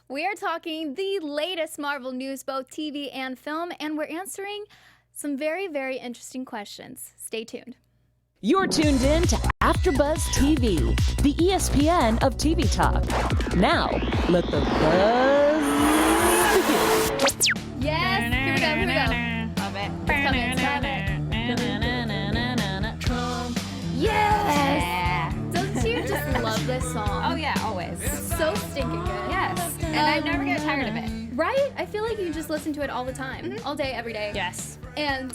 We are talking the latest Marvel news, both TV and film, and we're answering some very, very interesting questions. Stay tuned. You're tuned in to AfterBuzz TV, the ESPN of TV talk. Now, let the buzz begin. Yes, here we go. Love it. Trump. Yes! Don't you just love this song? Oh yeah, always. So stinking good. Yes. And I never get tired of it. Right? I feel like you just listen to it all the time. All day, every day. Yes. And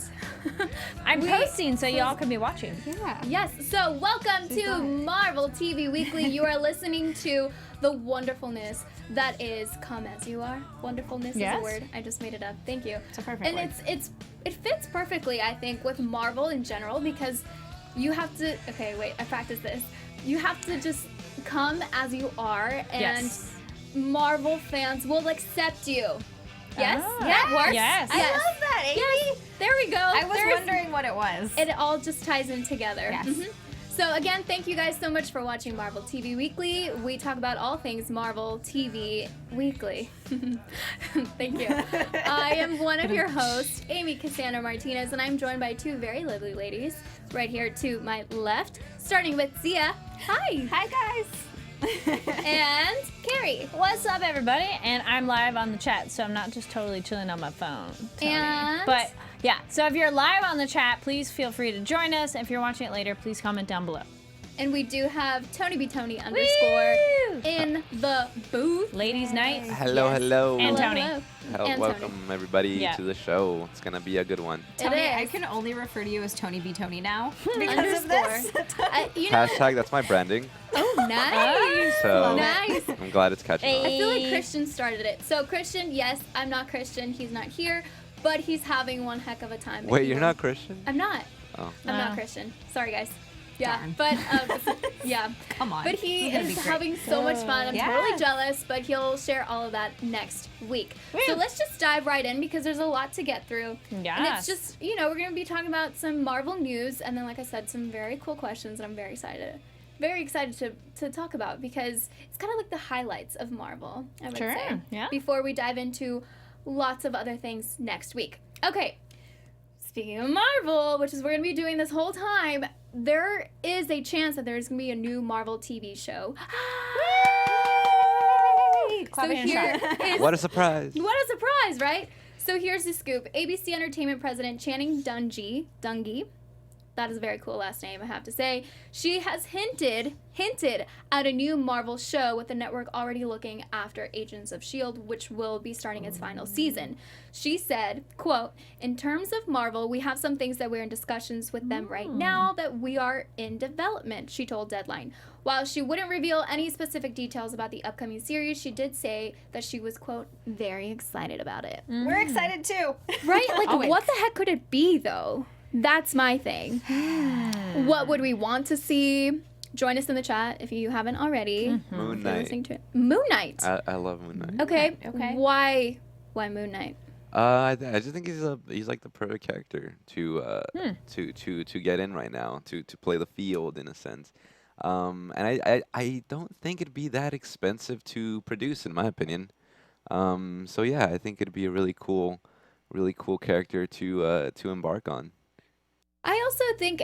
I'm posting so y'all can be watching. Yeah. yes, so welcome to Marvel TV Weekly. You are listening to the wonderfulness that is Come As You Are. Wonderfulness is a word. I just made it up. Thank you. It's a perfect And word. it fits perfectly, I think, with Marvel in general because you have to, okay, wait, I practiced this. You have to just come as you are and Marvel fans will accept you. Yes? Ah. That works? Yes. I love that, Amy. Yes. There we go. I was wondering what it was. It all just ties in together. Yes. So again, thank you guys so much for watching Marvel TV Weekly. We talk about all things Marvel TV Weekly. Thank you. I am one of your hosts, Amy Cassandra Martinez, and I'm joined by two very lovely ladies right here to my left, starting with Xia. Hi. Hi guys. And Kari. What's up, everybody? And I'm live on the chat, so I'm not just totally chilling on my phone. Tony. And But yeah, so if you're live on the chat, please feel free to join us. If you're watching it later, please comment down below. And we do have Tony _ _ Woo! in the booth. Ladies' night. Hello, hello. And Hello, Tony. hello. Hello, And welcome Tony. everybody to the show. It's gonna be a good one. Tony, It I is. can only refer to you as Tony B. Tony now because of Underscore. this. You know, Hashtag, that's my branding. oh, nice. So Nice. I'm glad it's catching on. I feel like Christian started it. So Christian, yes, I'm not Christian. He's not here, but he's having one heck of a time. Wait, He you're will- not Christian? I'm not. Oh. I'm not Oh. Christian. Sorry, guys. Yeah, Darn. but yeah. Come on. But he It's gonna is be great. having so much fun. I'm Yeah. totally jealous, but he'll share all of that next week. So let's just dive right in because there's a lot to get through. And it's Yes. just, you know, we're going to be talking about some Marvel news and then, like I said, some very cool questions that I'm very excited to talk about because it's kind of like the highlights of Marvel, I would Sure, say. yeah. Before we dive into lots of other things next week. Okay. Speaking of Marvel, which is we're going to be doing this whole time, there is a chance that there's going to be a new Marvel TV show. So Clapping and here shouting. is What a surprise. what a surprise, right? So here's the scoop. ABC Entertainment president Channing Dungey, that is a very cool last name, I have to say. She has hinted at a new Marvel show with the network already looking after Agents of S.H.I.E.L.D., which will be starting its final season. She said, quote, "In terms of Marvel, we have some things that we're in discussions with them right now that we are in development," she told Deadline. While she wouldn't reveal any specific details about the upcoming series, she did say that she was, quote, very excited about it. We're excited too. Right? Like, Always. what the heck could it be, though? That's my thing. What would we want to see? Join us in the chat if you haven't already. Moon If you're Knight. listening to it. Moon Knight. I love Moon Knight. Okay. Okay. Why Moon Knight? I just think he's like the perfect character to get in right now to play the field in a sense. And I don't think it'd be that expensive to produce, in my opinion. So yeah, I think it'd be a really cool character to embark on. I also think,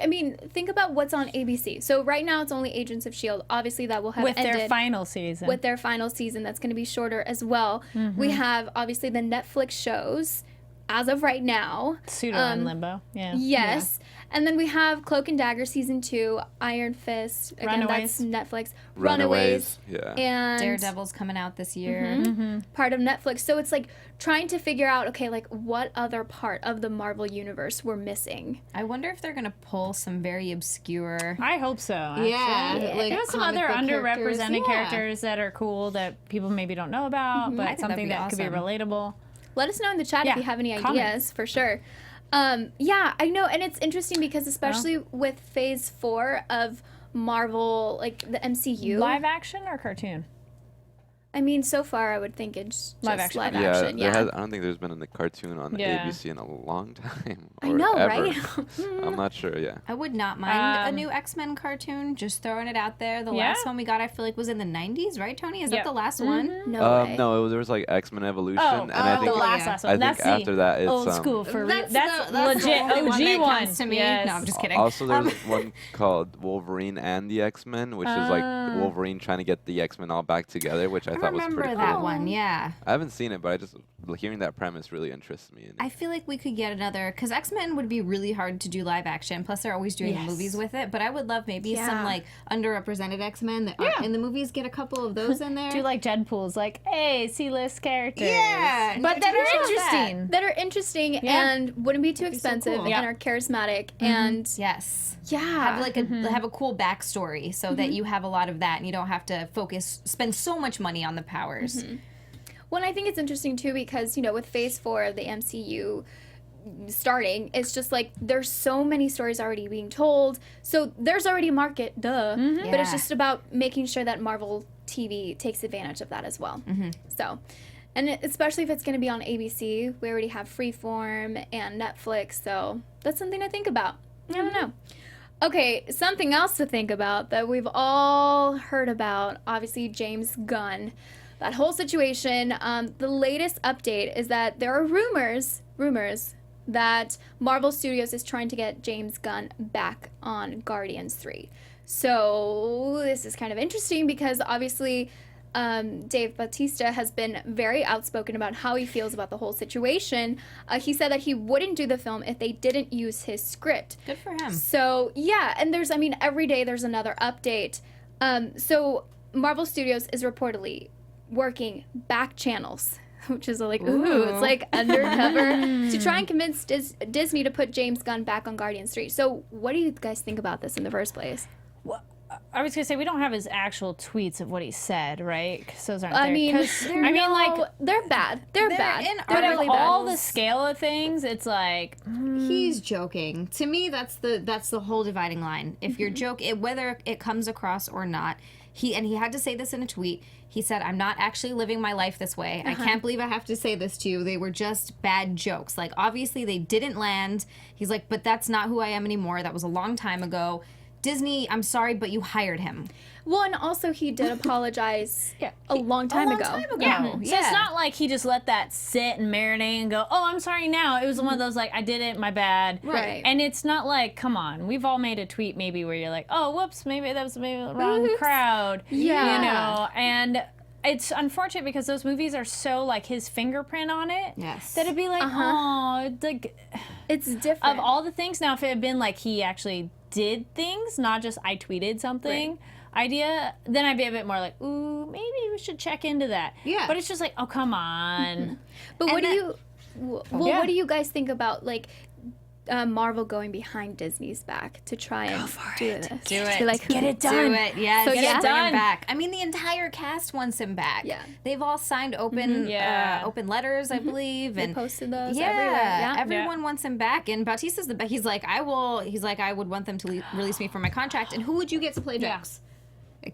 think about what's on ABC. So right now it's only Agents of S.H.I.E.L.D. Obviously that will have With ended their final season. with their final season. That's going to be shorter as well. We have, obviously, the Netflix shows as of right now. Pseudo in limbo. Yeah. Yes. And then we have Cloak and Dagger Season 2, Iron Fist. Again, Runaways. that's Netflix. Runaways. Yeah. And Daredevil's coming out this year. part of Netflix. So it's like trying to figure out, okay, like what other part of the Marvel universe we're missing. I wonder if they're gonna pull some very obscure. I hope so. Actually. like There's some comic other book underrepresented characters. characters that are cool that people maybe don't know about, I but think that'd something be that could be awesome. relatable. Let us know in the chat if Yeah, you have any comment. ideas, for sure. Yeah, I know. And it's interesting because especially with phase 4 of Marvel, like the MCU. Live action or cartoon? I mean, so far I would think it's just Live action. live Yeah, action. Yeah. I don't think there's been a cartoon on Yeah. ABC in a long time. I or know, ever. right? I'm not sure. Yeah. I would not mind a Um, new X-Men cartoon. Just throwing it out there. The Yeah. last one we got, I feel like, was in the 90s, right, Tony? Is that Yep. the last one? No way. No, there was like X-Men Evolution, Oh, and I think the last yeah. last I one. think That's after the that it's old school for real. That's the legit only one OG that one. counts to me. Yes. No, I'm just kidding. Also, there's one called Wolverine and the X-Men, which is like Ah. Wolverine trying to get the X-Men all back together, which I I thought was remember pretty that cool. one, yeah. I haven't seen it, but I just hearing that premise really interests me. I feel like we could get another, because X-Men would be really hard to do live action. Plus, they're always doing Yes. movies with it. But I would love maybe Yeah. some like underrepresented X-Men that aren't in the movies. Get a couple of those in there. Do like Deadpool's like, hey, C-list characters. Yeah, But that do are that. interesting. That are interesting and wouldn't be too expensive cool. and Yeah. are charismatic and Yes. yeah. Have like have a cool backstory so that you have a lot of that and you don't have to spend so much money on the powers. Well, I think it's interesting too because, you know, with Phase 4 of the MCU starting, it's just like there's so many stories already being told. So there's already a market, duh. But it's Yeah. just about making sure that Marvel TV takes advantage of that as well. So, and especially if it's going to be on ABC, we already have Freeform and Netflix. So that's something to think about. I don't know. Okay, something else to think about that we've all heard about, obviously James Gunn. That whole situation, the latest update is that there are rumors that Marvel Studios is trying to get James Gunn back on Guardians 3. So this is kind of interesting because obviously Dave Bautista has been very outspoken about how he feels about the whole situation. He said that he wouldn't do the film if they didn't use his script. Good for him. So yeah, and there's, I mean, every day there's another update. So Marvel Studios is reportedly working back channels, which is like, ooh, it's like undercover to try and convince Disney to put James Gunn back on Guardians 3. So what do you guys think about this in the first place? I was gonna say we don't have his actual tweets of what he said, right? 'Cause those aren't I there. mean, 'Cause, I mean, like, they're bad. They're bad. in They're but really of all bad. the scale of things, it's like, He's joking. To me, that's the whole dividing line. If you're joking, whether it comes across or not, he had to say this in a tweet. He said, "I'm not actually living my life this way. I can't believe I have to say this to you. They were just bad jokes. Like, obviously they didn't land." He's like, "But that's not who I am anymore. That was a long time ago. Disney, I'm sorry, but you hired him." Well, and also he did apologize a long time ago. yeah. Oh, So it's not like he just let that sit and marinate and go, oh, I'm sorry now. It was one of those like, I did it, my bad. Right. And it's not like, come on, we've all made a tweet maybe where you're like, oh, whoops, maybe that was maybe the wrong crowd. Yeah. You know, and it's unfortunate because those movies are so like his fingerprint on it. Yes. That it'd be like, oh, like It's different. of all the things now, if it had been like he actually did things, not just I tweeted something idea, then I'd be a bit more like, ooh, maybe we should check into that. Yeah. But it's just like, oh, come on. But what And do you? Well, Yeah. what do you guys think about like Marvel going behind Disney's back to try and do this? Do it. To, like, Get it done. Do it, yes. So, Get yeah. it bring him Done. back. I mean, the entire cast wants him back. Yeah. They've all signed open Yeah. open letters, I believe. They And posted those yeah, everywhere. Yeah. everyone wants him back. And Bautista's he's like, I would want them to release me from my contract. And who would you get to play Drax?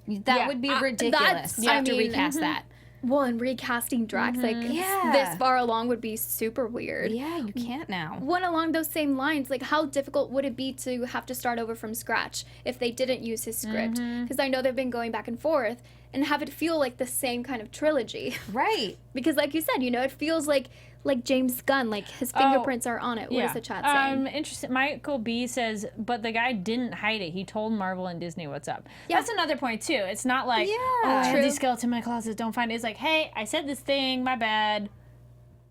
That Yeah. would be ridiculous. that's- You have I to mean, recast that. Well, and recasting Drax like Yeah. this far along would be super weird. Yeah, you can't now. One along those same lines, like how difficult would it be to have to start over from scratch if they didn't use his script? Because I know they've been going back and forth and have it feel like the same kind of trilogy. Right. Because like you said, you know, it feels like James Gunn, like his fingerprints are on it. What is the chat saying? Interesting. Michael B says, but the guy didn't hide it. He told Marvel and Disney what's up. Yeah. That's another point too. It's not like, Yeah. oh, I have True. these skeletons in my closet, don't find it. It's like, hey, I said this thing, my bad.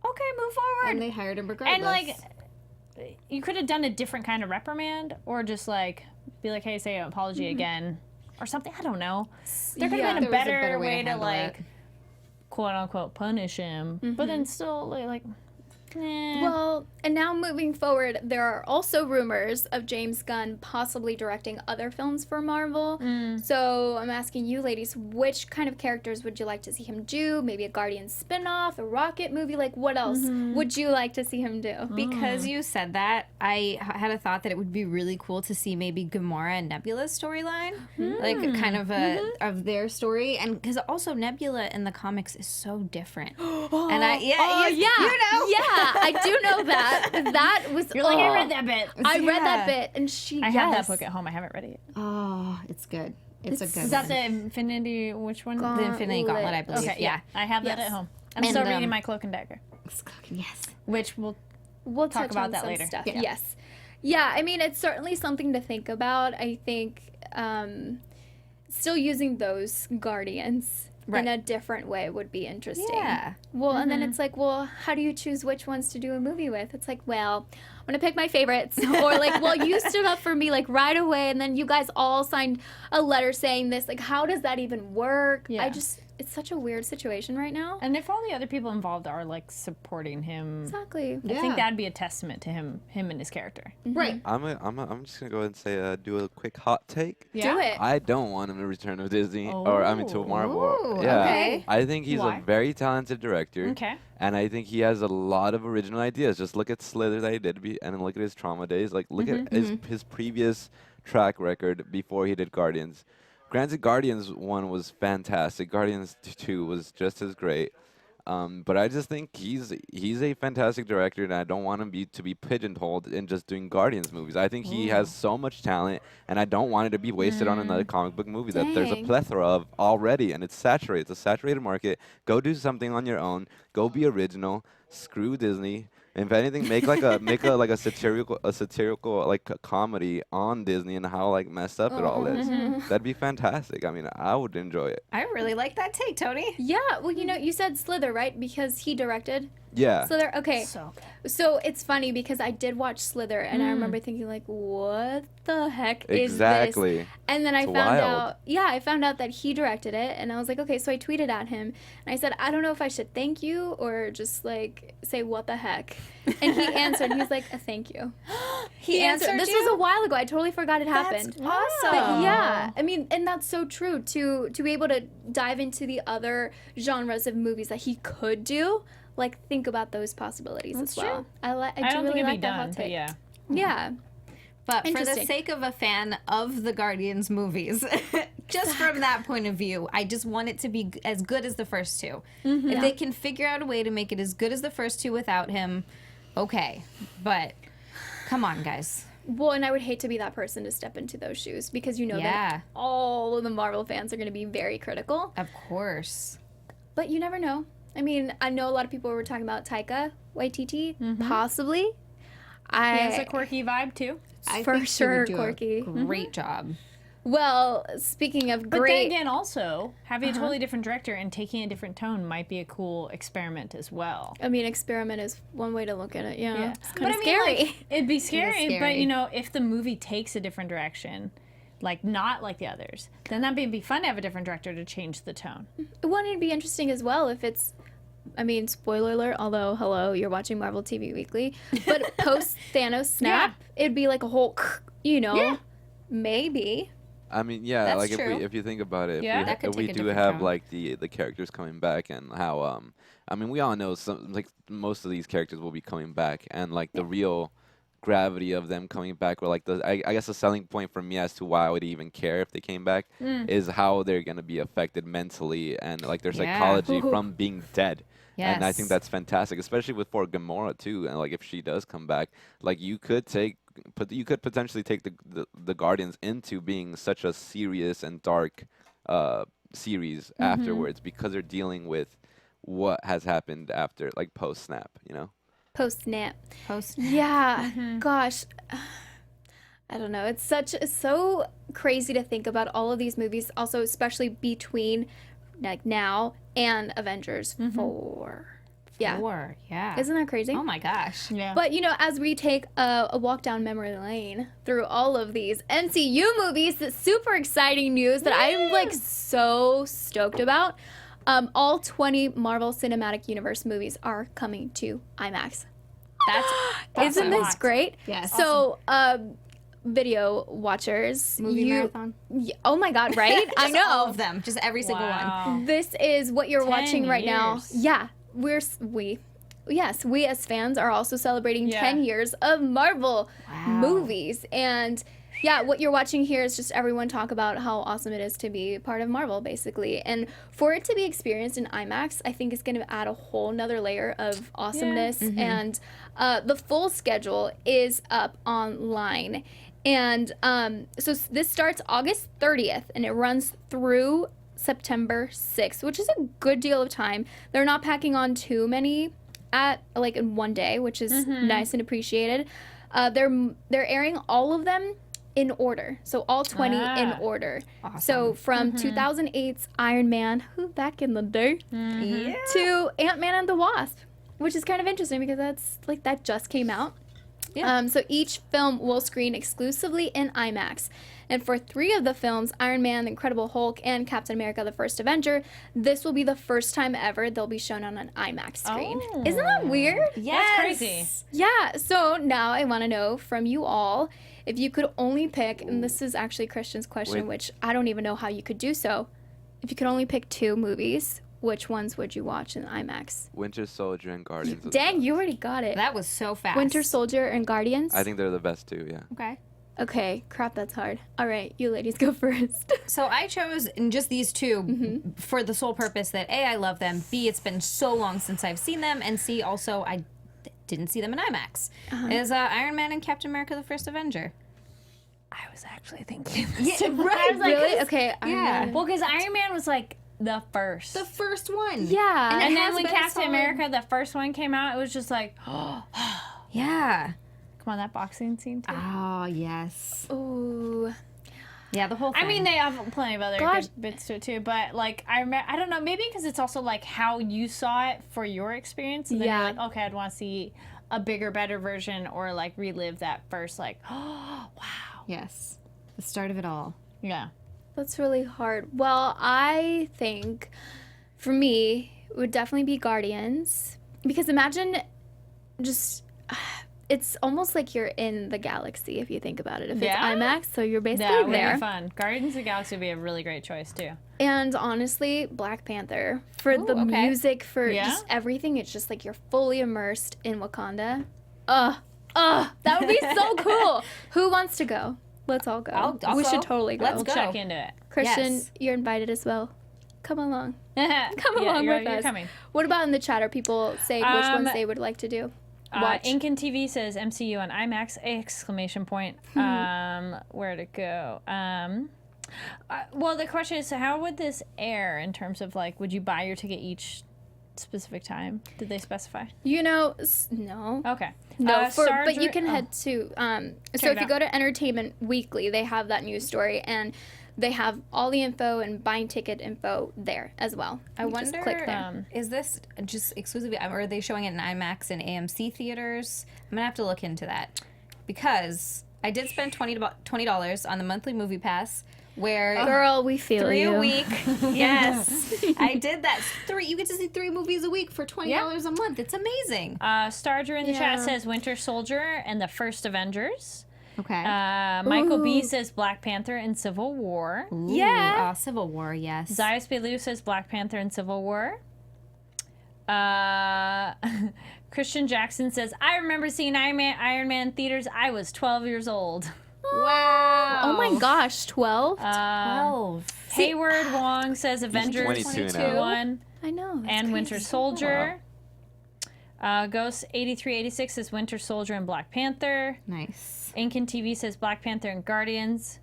Okay, move forward. And they hired him regardless. And like, you could have done a different kind of reprimand, or just like be like, hey, say an apology again, or something. I don't know. There could have been there a was a better way to handle like, it. quote unquote, punish him, but then still like Well, and now moving forward, there are also rumors of James Gunn possibly directing other films for Marvel. So I'm asking you, ladies, which kind of characters would you like to see him do? Maybe a Guardians spin-off, a Rocket movie? Like, what else would you like to see him do? Because you said that, I had a thought that it would be really cool to see maybe Gamora and Nebula's storyline, like kind of of their story, and because also Nebula in the comics is so different. And you know, I do know that. That was. You're like, I read that bit. I read that bit, and I have that book at home. I haven't read it yet. Oh, it's good. It's a good. Is that the Infinity? Which one? The Infinity Gauntlet, I believe. Okay, yeah. I have that at home. I'm still reading my Cloak and Dagger. Yes. Which we'll touch talk about on that some later. Stuff. Yeah. Yes. Yeah, I mean, it's certainly something to think about. I think still using those Guardians in a different way would be interesting. Yeah. Well, and then it's like, well, how do you choose which ones to do a movie with? It's like, well, I'm going to pick my favorites. Or like, well, you stood up for me like right away, and then you guys all signed a letter saying this. Like, how does that even work? Yeah. It's such a weird situation right now. And if all the other people involved are like supporting him, Exactly. I think that'd be a testament to him and his character. Right. I'm just gonna go ahead and say do a quick hot take. Do it. I don't want him to return to Disney to Marvel. Ooh, Yeah, okay. I think he's Why? a very talented director. Okay. And I think he has a lot of original ideas. Just look at Slither that he did, and then look at his Trauma days. Like look at his previous track record before he did Guardians. Granted, Guardians 1 was fantastic. Guardians 2 was just as great. But I just think he's a fantastic director, and I don't want him to be pigeonholed in just doing Guardians movies. I think he has so much talent, and I don't want it to be wasted on another comic book movie that there's a Dang. plethora of already, and it's saturated. It's a saturated market. Go do something on your own. Go be original. Screw Disney. If anything, make a satirical like a comedy on Disney and how like messed up it all is. That'd be fantastic. I mean, I would enjoy it. I really like that take, Tony. Yeah, well, you know, you said Slither, right? Because he directed Yeah. Slither. Okay. So So it's funny because I did watch Slither, and I remember thinking like, what the heck is Exactly. this? And then I It's found wild. I found out that he directed it, and I was like, okay. So I tweeted at him, and I said, I don't know if I should thank you or just like say what the heck. And he answered. He was like, thank you. He answered This you? was a while ago. I totally forgot it happened. Awesome. But yeah, I mean, and that's so true. To be able to dive into the other genres of movies that he could do, like think about those possibilities as well. I I do don't really think it'd like be that hot done, but take. yeah. Yeah. But for the Interesting. sake of a fan of the Guardians movies, just from that point of view, I just want it to be as good as the first two. If they can figure out a way to make it as good as the first two without him, okay. But come on, guys. Well, and I would hate to be that person to step into those shoes because you know that all of the Marvel fans are going to be very critical. Of course. But you never know. I mean, I know a lot of people were talking about Taika Waititi, possibly. He has a quirky vibe too. I For think she sure, would do quirky. a great job. Well, speaking of But great, then again, also having a totally different director and taking a different tone might be a cool experiment as well. I mean, experiment is one way to look at it. Yeah, it's kind But of I mean, scary. like, it'd be scary, but scary. you know, if the movie takes a different direction, like not like the others, then that'd be fun to have a different director to change the tone. Wouldn't it be interesting as well if it's, I mean, spoiler alert, although, hello, you're watching Marvel TV Weekly, but post Thanos snap, it'd be like a whole, you know, maybe. I mean, yeah, That's like true. if you think about it, Yeah. That if could we take a do different have tone. like the characters coming back and how I mean, we all know some like most of these characters will be coming back, and like the real gravity of them coming back, or like I guess the selling point for me as to why I would even care if they came back is how they're gonna be affected mentally and like their Yeah. psychology from being dead. And I think Yes. that's fantastic, especially with for Gamora too. And like if she does come back, like you could potentially take the Guardians into being such a serious and dark series afterwards because they're dealing with what has happened after like post snap, you know. Post snap. Post. Yeah, gosh. I don't know. It's so crazy to think about all of these movies, also especially between like now and Avengers 4. Yeah. 4, yeah. Isn't that crazy? Oh my gosh. Yeah. But, you know, as we take a walk down memory lane through all of these MCU movies, that's super exciting news that I'm, like, so stoked about. All 20 Marvel Cinematic Universe movies are coming to IMAX That's Isn't this hot. great? Yes. So, video watchers, movie marathon. Oh my God, right? I know. All of them, just every single one. Wow. This is what you're 10 watching right now. years. Yeah, we as fans are also celebrating Yeah. 10 years of Marvel movies. And yeah, what you're watching here is just everyone talk about how awesome it is to be part of Marvel, basically. And for it to be experienced in IMAX, I think is going to add a whole nother layer of awesomeness. And the full schedule is up online. And so this starts August 30th, and it runs through September 6th, which is a good deal of time. They're not packing on too many in one day, which is nice and appreciated. They're airing all of them in order, so all 20 in order. Awesome. So from 2008's Iron Man, back in the day, Yeah. to Ant-Man and the Wasp, which is kind of interesting because that just came out. Yeah. So each film will screen exclusively in IMAX. And for 3 of the films, Iron Man, The Incredible Hulk, and Captain America, The First Avenger, this will be the first time ever they'll be shown on an IMAX screen. Oh. Isn't that weird? Yes. That's crazy. Yeah, so now I want to know from you all, if you could only pick, and this is actually Christian's question, Wait. which I don't even know how you could do so. If you could only pick 2 movies, which ones would you watch in IMAX? Winter Soldier and Guardians. of the Dang, Galaxy. you already got it. That was so fast. Winter Soldier and Guardians? I think they're the best too. Yeah. Okay. Okay, crap, that's hard. All right, you ladies go first. So I chose just these 2 for the sole purpose that A, I love them, B, it's been so long since I've seen them, and C, also I didn't see them in IMAX. Is Iron Man and Captain America: The First Avenger. I was actually thinking. Yeah, right. Really? Okay. Yeah. Well, because Iron Man was like the first. The first one. Yeah. And and it then has when been a Captain solid- America, the first one came out, it was just like, Yeah. come on, that boxing scene too. Oh, yes. Ooh. Yeah, the whole thing. I mean, they have plenty of other Gosh. good bits to it too, but like I don't know, maybe because it's also like how you saw it for your experience, and then Yeah. you're like, okay, I'd want to see a bigger, better version, or like relive that first, like, oh wow, Yes. The start of it all. yeah. That's really hard. Well, I think for me, it would definitely be Guardians. Because imagine just, it's almost like you're in the galaxy if you think about it. If Yeah? it's IMAX, so you're basically That would there. be fun. Guardians of the Galaxy would be a really great choice too. And honestly, Black Panther. For the okay. music, for Yeah? just everything, it's just like you're fully immersed in Wakanda. That would be so cool. Who wants to go? Let's all go. I'll we go. should totally go. Let's We'll go. check into it. Christian, Yes. you're invited as well. Come along. Come along you're, with you're us. coming. What about in the chat? Are people saying which ones they would like to do? Watch. Incan TV says MCU on IMAX! Exclamation point. Where'd it go? Well, the question is, how would this air in terms of like, would you buy your ticket each specific time? Did they specify? You know, no. Okay. No, Star but you Dri- can oh. head to so it if you out. go to Entertainment Weekly, they have that news story and they have all the info and buying ticket info there as well. I You just wonder, click there. is this just exclusively, or are they showing it in IMAX and AMC theaters? I'm going to have to look into that. Because I did spend $20 on the monthly movie pass, where Girl, we feel 3 you. a week. Yes. I did that. You get to see 3 movies a week for $20 a month. It's amazing. Starger in the chat Yeah. says Winter Soldier and the First Avengers. Okay. Michael B Ooh. says Black Panther and Civil War. Yeah. Civil War, yes. Zayas Belu says Black Panther and Civil War. Christian Jackson says, I remember seeing Iron Man in theaters. I was 12 years old. Wow. Oh my gosh, 12? 12. Hayward Wong says Avengers 22 now. 1 I know. that's and Winter crazy. Soldier. Ghost 8386 says Winter Soldier and Black Panther. Nice. Incan TV says Black Panther and Guardians.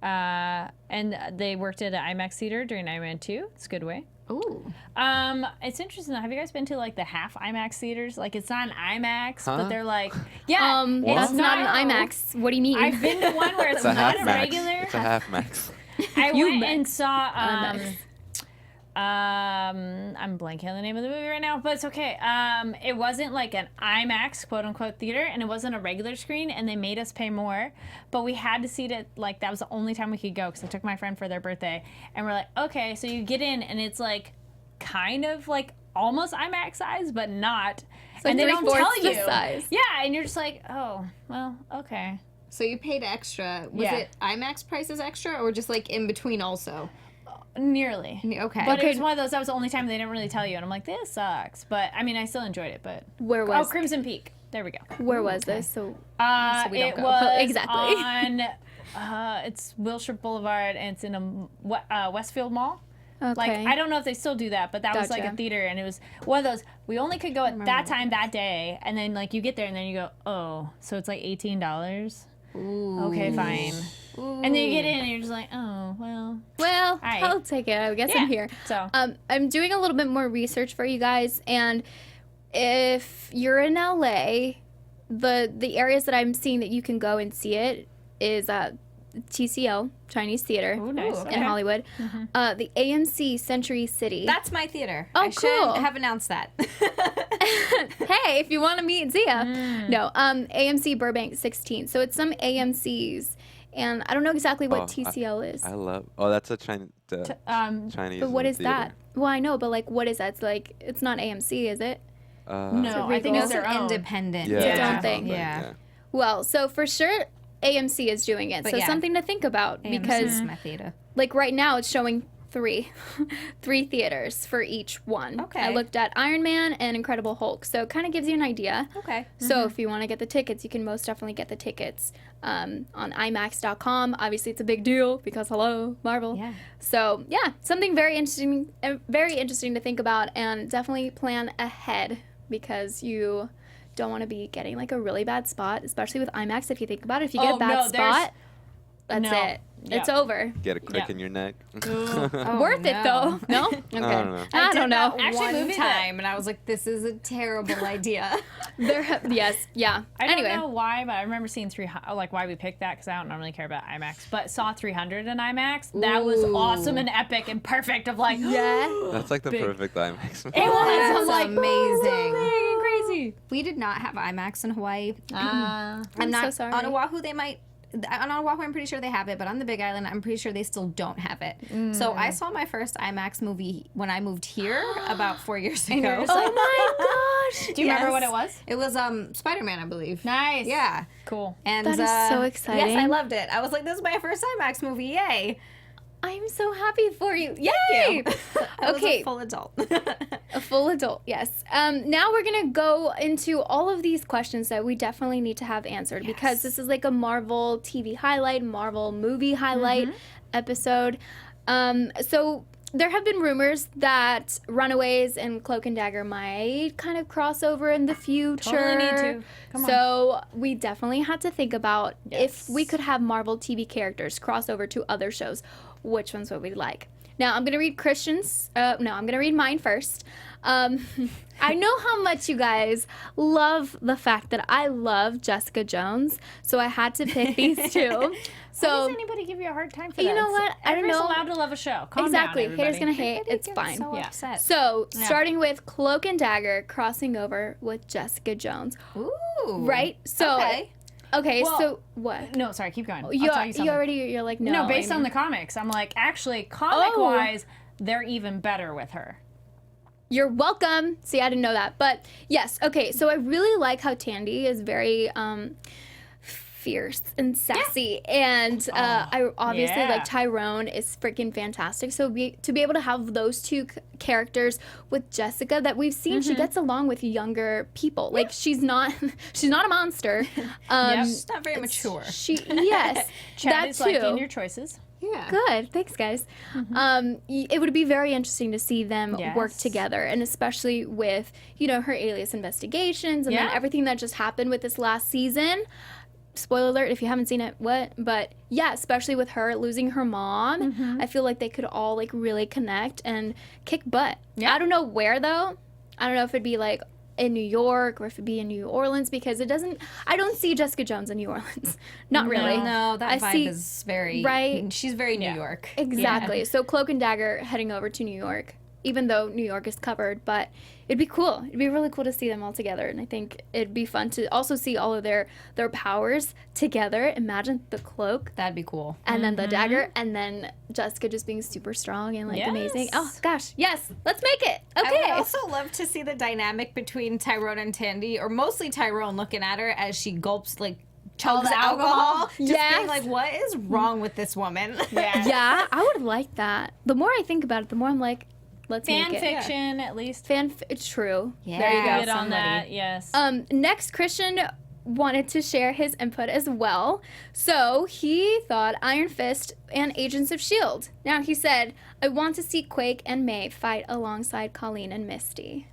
And they worked at an IMAX theater during Iron Man 2. It's a good way. Ooh. It's interesting. Have you guys been to like the half IMAX theaters? Like it's not an IMAX, Huh? but they're like, yeah, What? That's not an IMAX. What do you mean? I've been to one where it's It's a not half a max. regular. It's a half max. I You went bet. and saw. IMAX. I'm blanking on the name of the movie right now, but it's okay. It wasn't like an IMAX quote unquote theater, and it wasn't a regular screen, and they made us pay more, but we had to see it. Like that was the only time we could go because I took my friend for their birthday, and we're like, okay, so you get in, and it's like kind of like almost IMAX size, but not. and they don't tell the you. size. Yeah, and you're just like, oh, well, okay. So you paid extra. Was Yeah. it IMAX prices extra or just like in between also? Nearly. Okay. But it was one of those, that was the only time they didn't really tell you. And I'm like, this sucks. But, I mean, I still enjoyed it. But Where was Crimson Peak. There we go. Where was this? So we don't It go. was Exactly. on, it's Wilshire Boulevard, and it's in a Westfield Mall. okay. Like, I don't know if they still do that, but that was like Gotcha. a theater, and it was one of those, we only could go at that time, that day, and then, like, you get there, and then you go, oh, so it's like $18? Okay, fine. And then you get in, and you're just like, oh, well. Well, Aye. I'll take it. I guess Yeah. I'm here. So, I'm doing a little bit more research for you guys, and if you're in LA, the areas that I'm seeing that you can go and see it is TCL, Chinese Theater oh, nice. Ooh, in Hollywood, the AMC Century City. That's my theater. Oh, I should cool. have announced that. Hey, if you want to meet Zia. No, AMC Burbank 16. So it's some AMCs, and I don't know exactly what TCL is. I love. Oh, that's a Chinese. Chinese. But what is theater. that? Well, I know, but like, what is that? It's like, it's not AMC, is it? no, I think Regal. it's their own. Independent. Yeah, its it's own its thing. Yeah. Well, so for sure, AMC is doing it. But So yeah. something to think about AMC because, is my theater. like, right now it's showing three theaters for each one. Okay. I looked at Iron Man and Incredible Hulk, so it kind of gives you an idea. Okay. So if you want to get the tickets, you can most definitely get the tickets on IMAX.com. Obviously, it's a big deal because hello, Marvel. Yeah. So yeah, something very interesting to think about, and definitely plan ahead because you don't want to be getting like a really bad spot, especially with IMAX. If you think about it, if you get Oh, a bad no, there's- spot, that's No. it. Yeah. It's over. Get a crick Yeah. in your neck. Oh, Worth it though. No? Okay. don't know. I don't know. Actually, One one movie time, and I was like, "This is a terrible idea." Yes. Yeah. I don't Anyway. know why, but I remember seeing like why we picked that because I don't normally care about IMAX, but saw 300 in IMAX. That was awesome and epic and perfect. Of like, Yeah. That's like the perfect IMAX movie. it was. That's I'm like, amazing. crazy. We did not have IMAX in Hawaii. I'm not so sorry. on Oahu. They might. On Oahu, I'm pretty sure they have it, but on the Big Island, I'm pretty sure they still don't have it. So I saw my first IMAX movie when I moved here about 4 years ago. you're just like, Oh my gosh. Do you remember Yes. what it was? It was Spider-Man, I believe. Nice. Yeah. Cool. And That is so exciting. Yes, I loved it. I was like, this is my first IMAX movie. Yay. I'm so happy for you. Yay! I was Okay. a full adult. A full adult, yes. Now we're going to go into all of these questions that we definitely need to have answered because this is like a Marvel TV highlight, Marvel movie highlight episode. So there have been rumors that Runaways and Cloak and Dagger might kind of cross over in the future. Totally need to. Come on. So we definitely had to think about if we could have Marvel TV characters cross over to other shows, which ones would we like? Now, I'm going to read Christian's. I'm going to read mine first. I know how much you guys love the fact that I love Jessica Jones, so I had to pick these two. Why So, does anybody give you a hard time for that? You know what? I don't Everybody's know. allowed to love a show. Calm exactly. down, Haters everybody. going to hate. It's fine. So Yeah. upset. So, starting with Cloak and Dagger crossing over with Jessica Jones. Ooh. Right? So, Okay. Well, so what? No, sorry, keep going. I'll You, tell you something. you're like, no. No, based I on mean- the comics. I'm like, actually, comic-wise, they're even better with her. You're welcome. See, I didn't know that. But yes, okay. So I really like how Tandy is very fierce and sassy. And I obviously yeah. like Tyrone is freaking fantastic. So to be able to have those two characters with Jessica that we've seen, she gets along with younger people. Like she's not a monster. She's not very mature. Yes, Chad that is too. liking your choices. Yeah. Good. Thanks, guys. It would be very interesting to see them work Yes. together, and especially with, her Alias investigations and then Yeah. everything that just happened with this last season. Spoiler alert if you haven't seen it, what? But yeah, especially with her losing her mom, I feel like they could all like really connect and kick butt. Yeah. I don't know where though. I don't know if it'd be like in New York or if it'd be in New Orleans because I don't see Jessica Jones in New Orleans. Not really. No, that I vibe see- is very right? She's very New York. Exactly. So Cloak and Dagger heading over to New York. even though New York is covered, but it'd be cool. It'd be really cool to see them all together, and I think it'd be fun to also see all of their powers together. Imagine the cloak, That'd be cool. and then the dagger, and then Jessica just being super strong and like amazing. Oh gosh, yes, let's make it. Okay. I would also love to see the dynamic between Tyrone and Tandy, or mostly Tyrone looking at her as she gulps, like, chugs alcohol. Just being like, what is wrong with this woman? Yeah, I would like that. The more I think about it, the more I'm like, let's Fan make it. fiction, at least. It's true. Yeah. There you go. Good on that, yes. Next, Christian wanted to share his input as well. So he thought Iron Fist and Agents of S.H.I.E.L.D. Now he said, I want to see Quake and May fight alongside Colleen and Misty.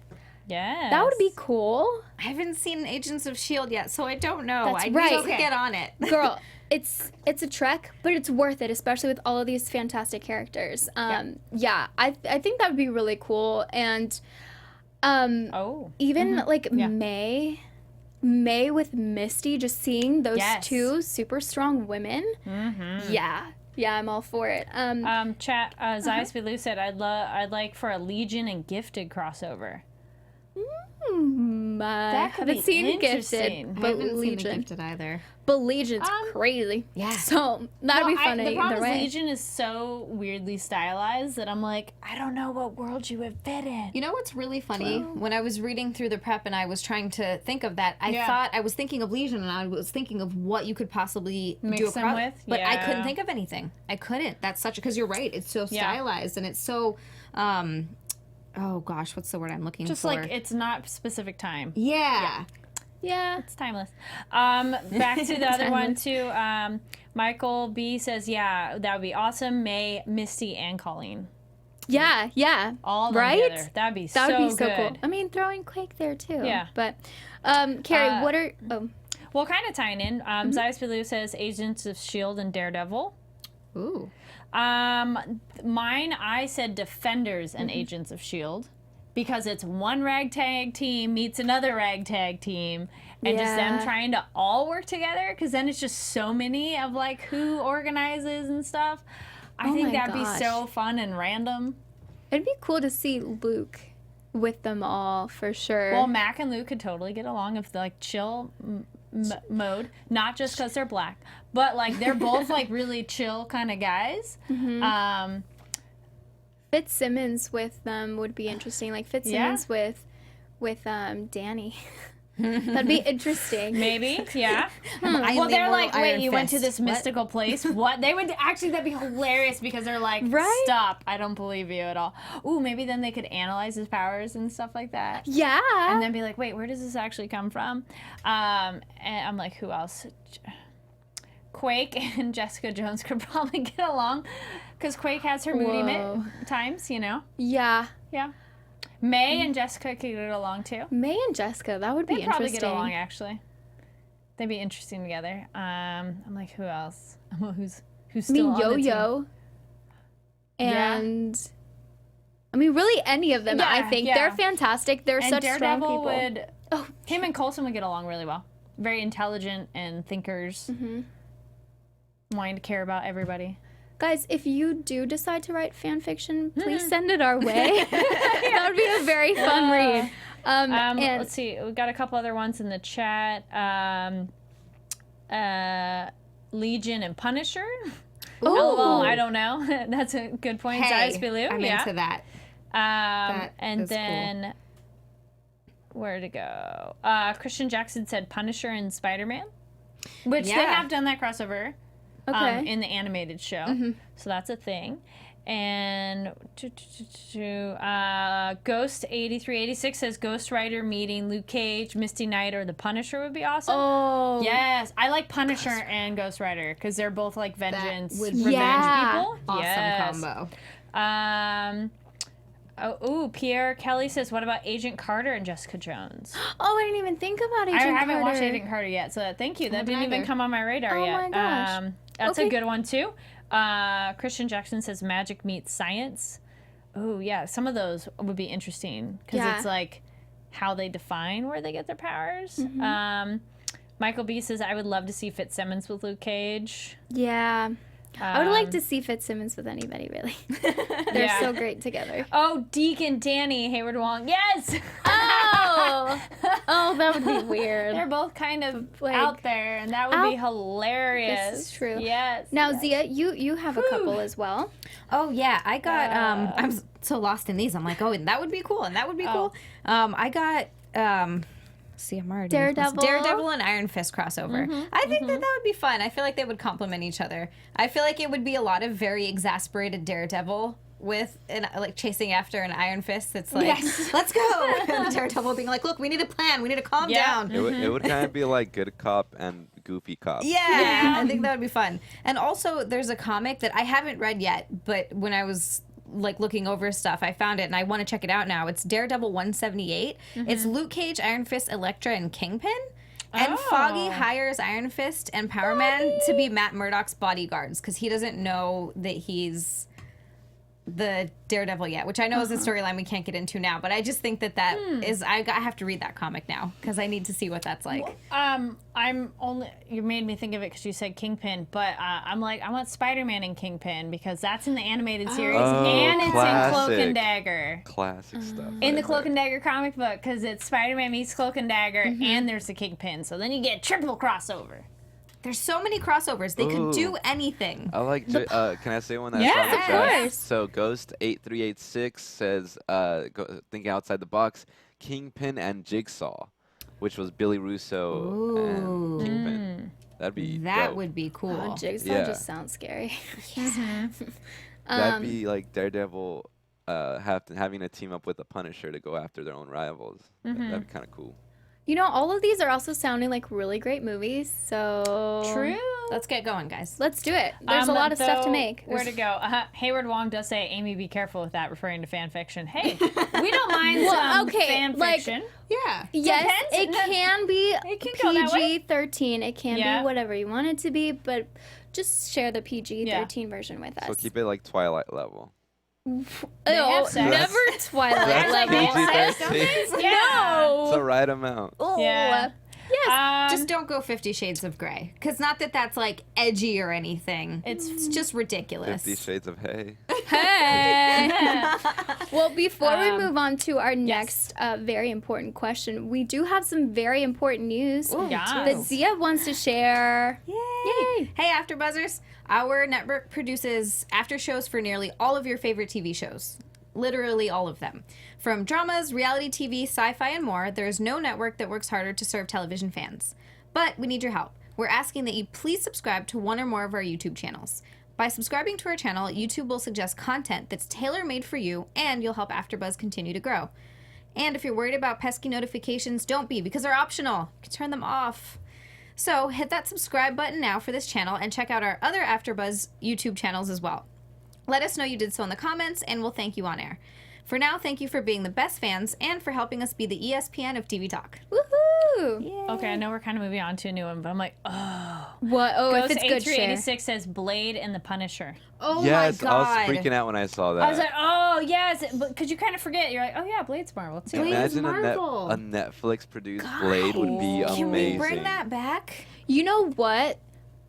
Yes. That would be cool. I haven't seen Agents of S.H.I.E.L.D. yet, so I don't know. That's I right. need to get on it. Girl, it's a trek, but it's worth it, especially with all of these fantastic characters. Yeah, I think that would be really cool. And even like May with Misty, just seeing those two super strong women. Yeah, I'm all for it. Chat, Zayas Bilou said, I'd like for a Legion and Gifted crossover. I haven't seen interesting. Gifted, I but haven't seen Legion. Gifted either. But Legion's crazy. Yeah. So that'd be fun The either problem is way. Legion is so weirdly stylized that I'm like, I don't know what world you would fit in. You know what's really funny? When I was reading through the prep and I was trying to think of that, I thought I was thinking of Legion and I was thinking of what you could possibly Mix do them with? but I Yeah. couldn't think of anything. I couldn't. That's such because you're right. It's so stylized and it's so oh gosh, what's the word I'm looking Just for? like it's not specific time. Yeah. Yeah. It's timeless. Back to the other one too. Michael B says, yeah, that would be awesome. May, Misty, and Colleen. Yeah. All of them Right? together. That'd be That would be so good. cool. I mean, throwing Quake there too. Yeah. But, Carrie, what are... Oh. Well, kind of tying in, Zayas Bilou says Agents of S.H.I.E.L.D. and Daredevil. Ooh. Mine, I said Defenders and Agents of S.H.I.E.L.D. because it's one ragtag team meets another ragtag team and just them Yeah. trying to all work together, because then it's just so many of like who organizes and stuff. I think my that'd gosh. be so fun and random. It'd be cool to see Luke with them all, for sure. Well, Mac and Luke could totally get along if like chill mode, not just because they're black, but like they're both like really chill kind of guys. Fitzsimmons with them would be interesting. Like Fitzsimmons with Danny. That'd be interesting. Maybe, yeah. I Well, am the they're immortal like, wait, Iron you went to Fist. this mystical place? What? They would actually, that'd be hilarious because they're like, Right? stop, I don't believe you at all. Ooh, maybe then they could analyze his powers and stuff like that. Yeah. And then be like, wait, where does this actually come from? And I'm like, who else? Quake and Jessica Jones could probably get along because Quake has her moody times, you know? Yeah. Yeah. May and Jessica could get along too. May and Jessica, that would be They'd probably interesting. get along, actually. They'd be interesting together. I'm like, who else? Who's I still mean, on the team? Yo-Yo. And... I mean, really any of them, I think. yeah. They're fantastic. They're And such Daredevil strong people. would... Oh, Him and Coulson would get along really well. Very intelligent and thinkers. Wanting to care about everybody. guys, if you do decide to write fan fiction, please send it our way. That would be a very fun read. And Let's see. We've got a couple other ones in the chat. Legion and Punisher. LOL, I don't know. That's a good point. Hey, Zayas Bilou, I'm into that. and is cool. then where'd it go? Christian Jackson said Punisher and Spider-Man, which they Yeah. have done that crossover in the animated show. So that's a thing. And Ghost 8386 says Ghost Rider meeting Luke Cage, Misty Knight, or the Punisher would be awesome. oh, Yes, I like Punisher and Ghost Rider because they're both like vengeance, would revenge Yeah. people. Awesome Yes. combo. Pierre Kelly says, what about Agent Carter and Jessica Jones? Oh, I didn't even think about Agent I Carter. haven't watched Agent Carter yet, so thank you. That didn't even either. come on my radar Oh yet. my gosh. That's Okay. a good one too. Christian Jackson says magic meets science. Oh yeah, some of those would be interesting because Yeah. it's like how they define where they get their powers. Michael B says I would love to see Fitzsimmons with Luke Cage. Yeah. I would like to see Fitzsimmons with anybody, really. They're Yeah. so great together. Oh, Deacon Danny Hayward Wong. Yes! Oh, that would be weird. They're both kind of Like, out there, and that would be hilarious. This is true. Yes. Now, Xia, you have a couple as well. Oh yeah, I got I'm so lost in these. I'm like, oh, and that would be cool, and that would be cool. I got see, I'm already Daredevil and Iron Fist crossover. I think that would be fun. I feel like they would complement each other. I feel like it would be a lot of very exasperated Daredevil with like chasing after an Iron Fist that's like, let's go. And Daredevil being like, look, we need a plan. We need to calm down. It would kind of be like good cop and goofy cop. Yeah, I think that would be fun. And also, there's a comic that I haven't read yet, but when I was like looking over stuff, I found it and I want to check it out now. It's Daredevil 178. It's Luke Cage, Iron Fist, Elektra, and Kingpin. And Foggy hires Iron Fist and Power Man to be Matt Murdock's bodyguards because he doesn't know that he's the Daredevil yet, which I know is a storyline we can't get into now, but I just think that is I have to read that comic now because I need to see what that's like. You made me think of it because you said Kingpin, but I'm like, I want Spider-Man and Kingpin because that's in the animated series and it's in Cloak and Dagger. Classic stuff. In the Cloak and Dagger comic book because it's Spider-Man meets Cloak and Dagger and there's the Kingpin, so then you get triple crossover. There's so many crossovers. They could do anything. I like. Can I say one that's Yes, on the of chat? course. So Ghost 8386 says, thinking outside the box, Kingpin and Jigsaw, which was Billy Russo and Kingpin. That'd be That dope. would be cool. Oh, Jigsaw Yeah. just sounds scary. That'd be like Daredevil having to team up with the Punisher to go after their own rivals. That'd be kind of cool. You know, all of these are also sounding like really great movies, so... True. Let's get going, guys. Let's do it. There's a lot of stuff to though, make. Where to go? Hayward Wong does say, Amy, be careful with that, referring to fan fiction. Hey, we don't mind some fan fiction. Yeah. Yes, Depends. it can be can go that way. PG-13. It can Yeah. be whatever you want it to be, but just share the PG-13 version with us. So keep it like Twilight level. have sex. Never Twilight That's level. PG-13. No. It's the right amount. Oh. Yeah. Yes. Just don't go 50 Shades of Grey. Because not that that's like edgy or anything. It's just ridiculous. 50 Shades of Hay. Hey. Well, before we move on to our next very important question, we do have some very important news that Xia wants to share. Yay! Hey, AfterBuzzers! Our network produces after shows for nearly all of your favorite TV shows. Literally all of them. From dramas, reality TV, sci-fi, and more, there is no network that works harder to serve television fans. But we need your help. We're asking that you please subscribe to one or more of our YouTube channels. By subscribing to our channel, YouTube will suggest content that's tailor-made for you, and you'll help AfterBuzz continue to grow. And if you're worried about pesky notifications, don't be, because they're optional. You can turn them off. So hit that subscribe button now for this channel and check out our other AfterBuzz YouTube channels as well. Let us know you did so in the comments, and we'll thank you on air. For now, thank you for being the best fans and for helping us be the ESPN of TV Talk. Woohoo! Okay, I know we're kind of moving on to a new one, but I'm like, What? Oh, Ghost if it's good, share. 8386 says Blade and the Punisher. Oh Yes, my God. I was freaking out when I saw that. I was like, oh, yes, because you kind of forget. You're like, oh, yeah, Blade's Marvel, too. Blade is Imagine Marvel. a Netflix-produced Blade would be amazing. Can we bring that back? You know what?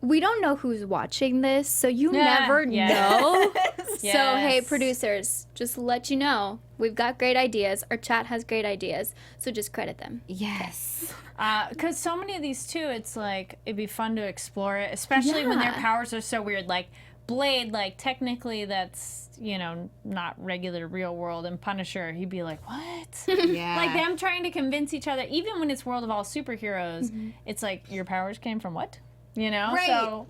We don't know who's watching this, so you never Yeah. know. So, Yes. hey, producers, just to let you know, we've got great ideas. Our chat has great ideas, so just credit them. Yes. Because so many of these, too, it's like, it'd be fun to explore it, especially when their Yeah. powers are so weird. Like, Blade, like, technically that's, not regular real world. And Punisher, he'd be like, what? Yeah. Like, them trying to convince each other, even when it's World of All Superheroes, it's like, your powers came from what? Right. So...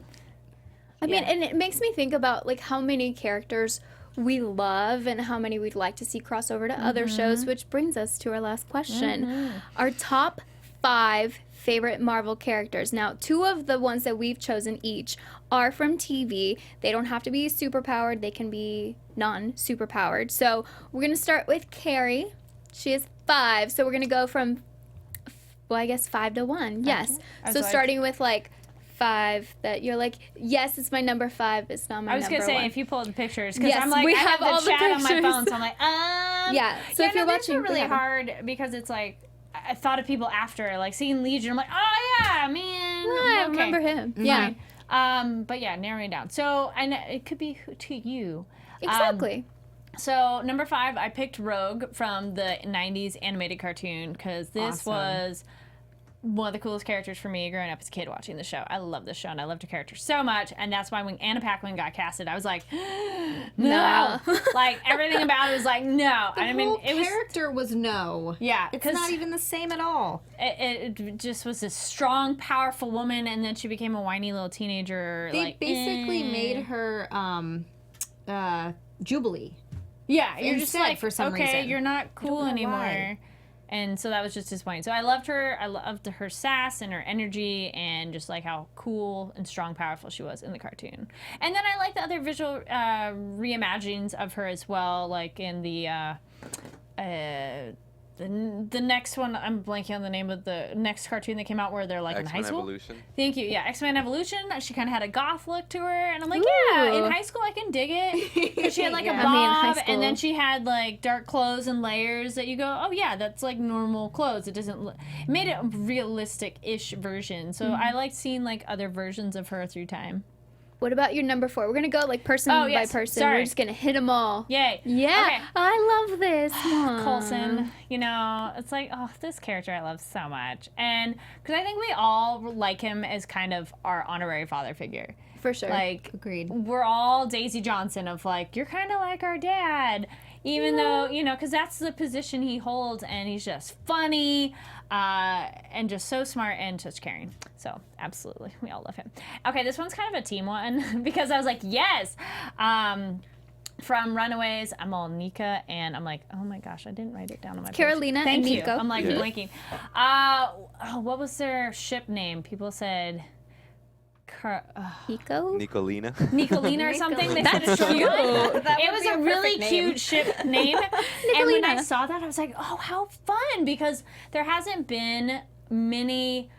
I mean, and it makes me think about like how many characters we love and how many we'd like to see cross over to other shows, which brings us to our last question. Our top 5 favorite Marvel characters. Now, 2 of the ones that we've chosen each are from TV. They don't have to be superpowered. They can be non-superpowered. So we're going to start with Kari. She is 5. So we're going to go from, well, I guess 5 to 1. Yes. So like- starting with like 5 that you're like, yes, it's my number 5. It's not my I was number gonna say 1. if you pull up the pictures because Yes, I'm like we I have have all the the chat on my pictures. phone, so I'm like, Yeah, so if you're these watching, are really we have 'em. hard because it's like I thought of people after like seeing Legion. I'm like, oh yeah, man, I okay. remember him. Fine. Yeah. But yeah, narrowing it down. So, and it could be to you. Exactly. So number 5, I picked Rogue from the 90s animated cartoon because this was one of the coolest characters for me growing up as a kid watching the show. I love this show and I loved her character so much, and that's why when Anna Paquin got casted, I was like, no. Like everything about it was like, no. The whole character was no. Yeah, it's not even the same at all. It just was this strong, powerful woman, and then she became a whiny little teenager. They basically made her Jubilee. Yeah, you're just like, for some okay, reason. you're not cool anymore. Why. And so that was just disappointing. So I loved her. I loved her sass and her energy and just like how cool and strong, powerful she was in the cartoon. And then I like the other visual reimaginings of her as well, like in the next one. I'm blanking on the name of the next cartoon that came out where they're like in high school. Evolution. Thank you. Yeah, X-Men Evolution. She kind of had a goth look to her, and I'm like, yeah, in high school I can dig it. Because she had like a bob, and then she had like dark clothes and layers that you go, oh yeah, that's like normal clothes. It doesn't. It made it a realistic-ish version. So I liked seeing like other versions of her through time. What about your number 4? We're going to go like person by person. Sorry. We're just going to hit them all. Yay. Yeah. Okay. I love this one. Coulson, you know, it's like, oh, this character I love so much. And because I think we all like him as kind of our honorary father figure. For sure. Like, Agreed. We're all Daisy Johnson of like, you're kind of like our dad. Even though, you know, because that's the position he holds, and he's just funny and just so smart and just caring. So, absolutely. We all love him. Okay, this one's kind of a team one because I was like, yes. From Runaways, I'm all Nika, and I'm like, oh my gosh, I didn't write it down on my page. Carolina Thank and you. Nico. I'm like blanking. What was their ship name? People said... Nico? Nicolina. Nicolina or something. They said it's cute. It was a really cute ship name. And when I saw that, I was like, oh, how fun. Because there hasn't been many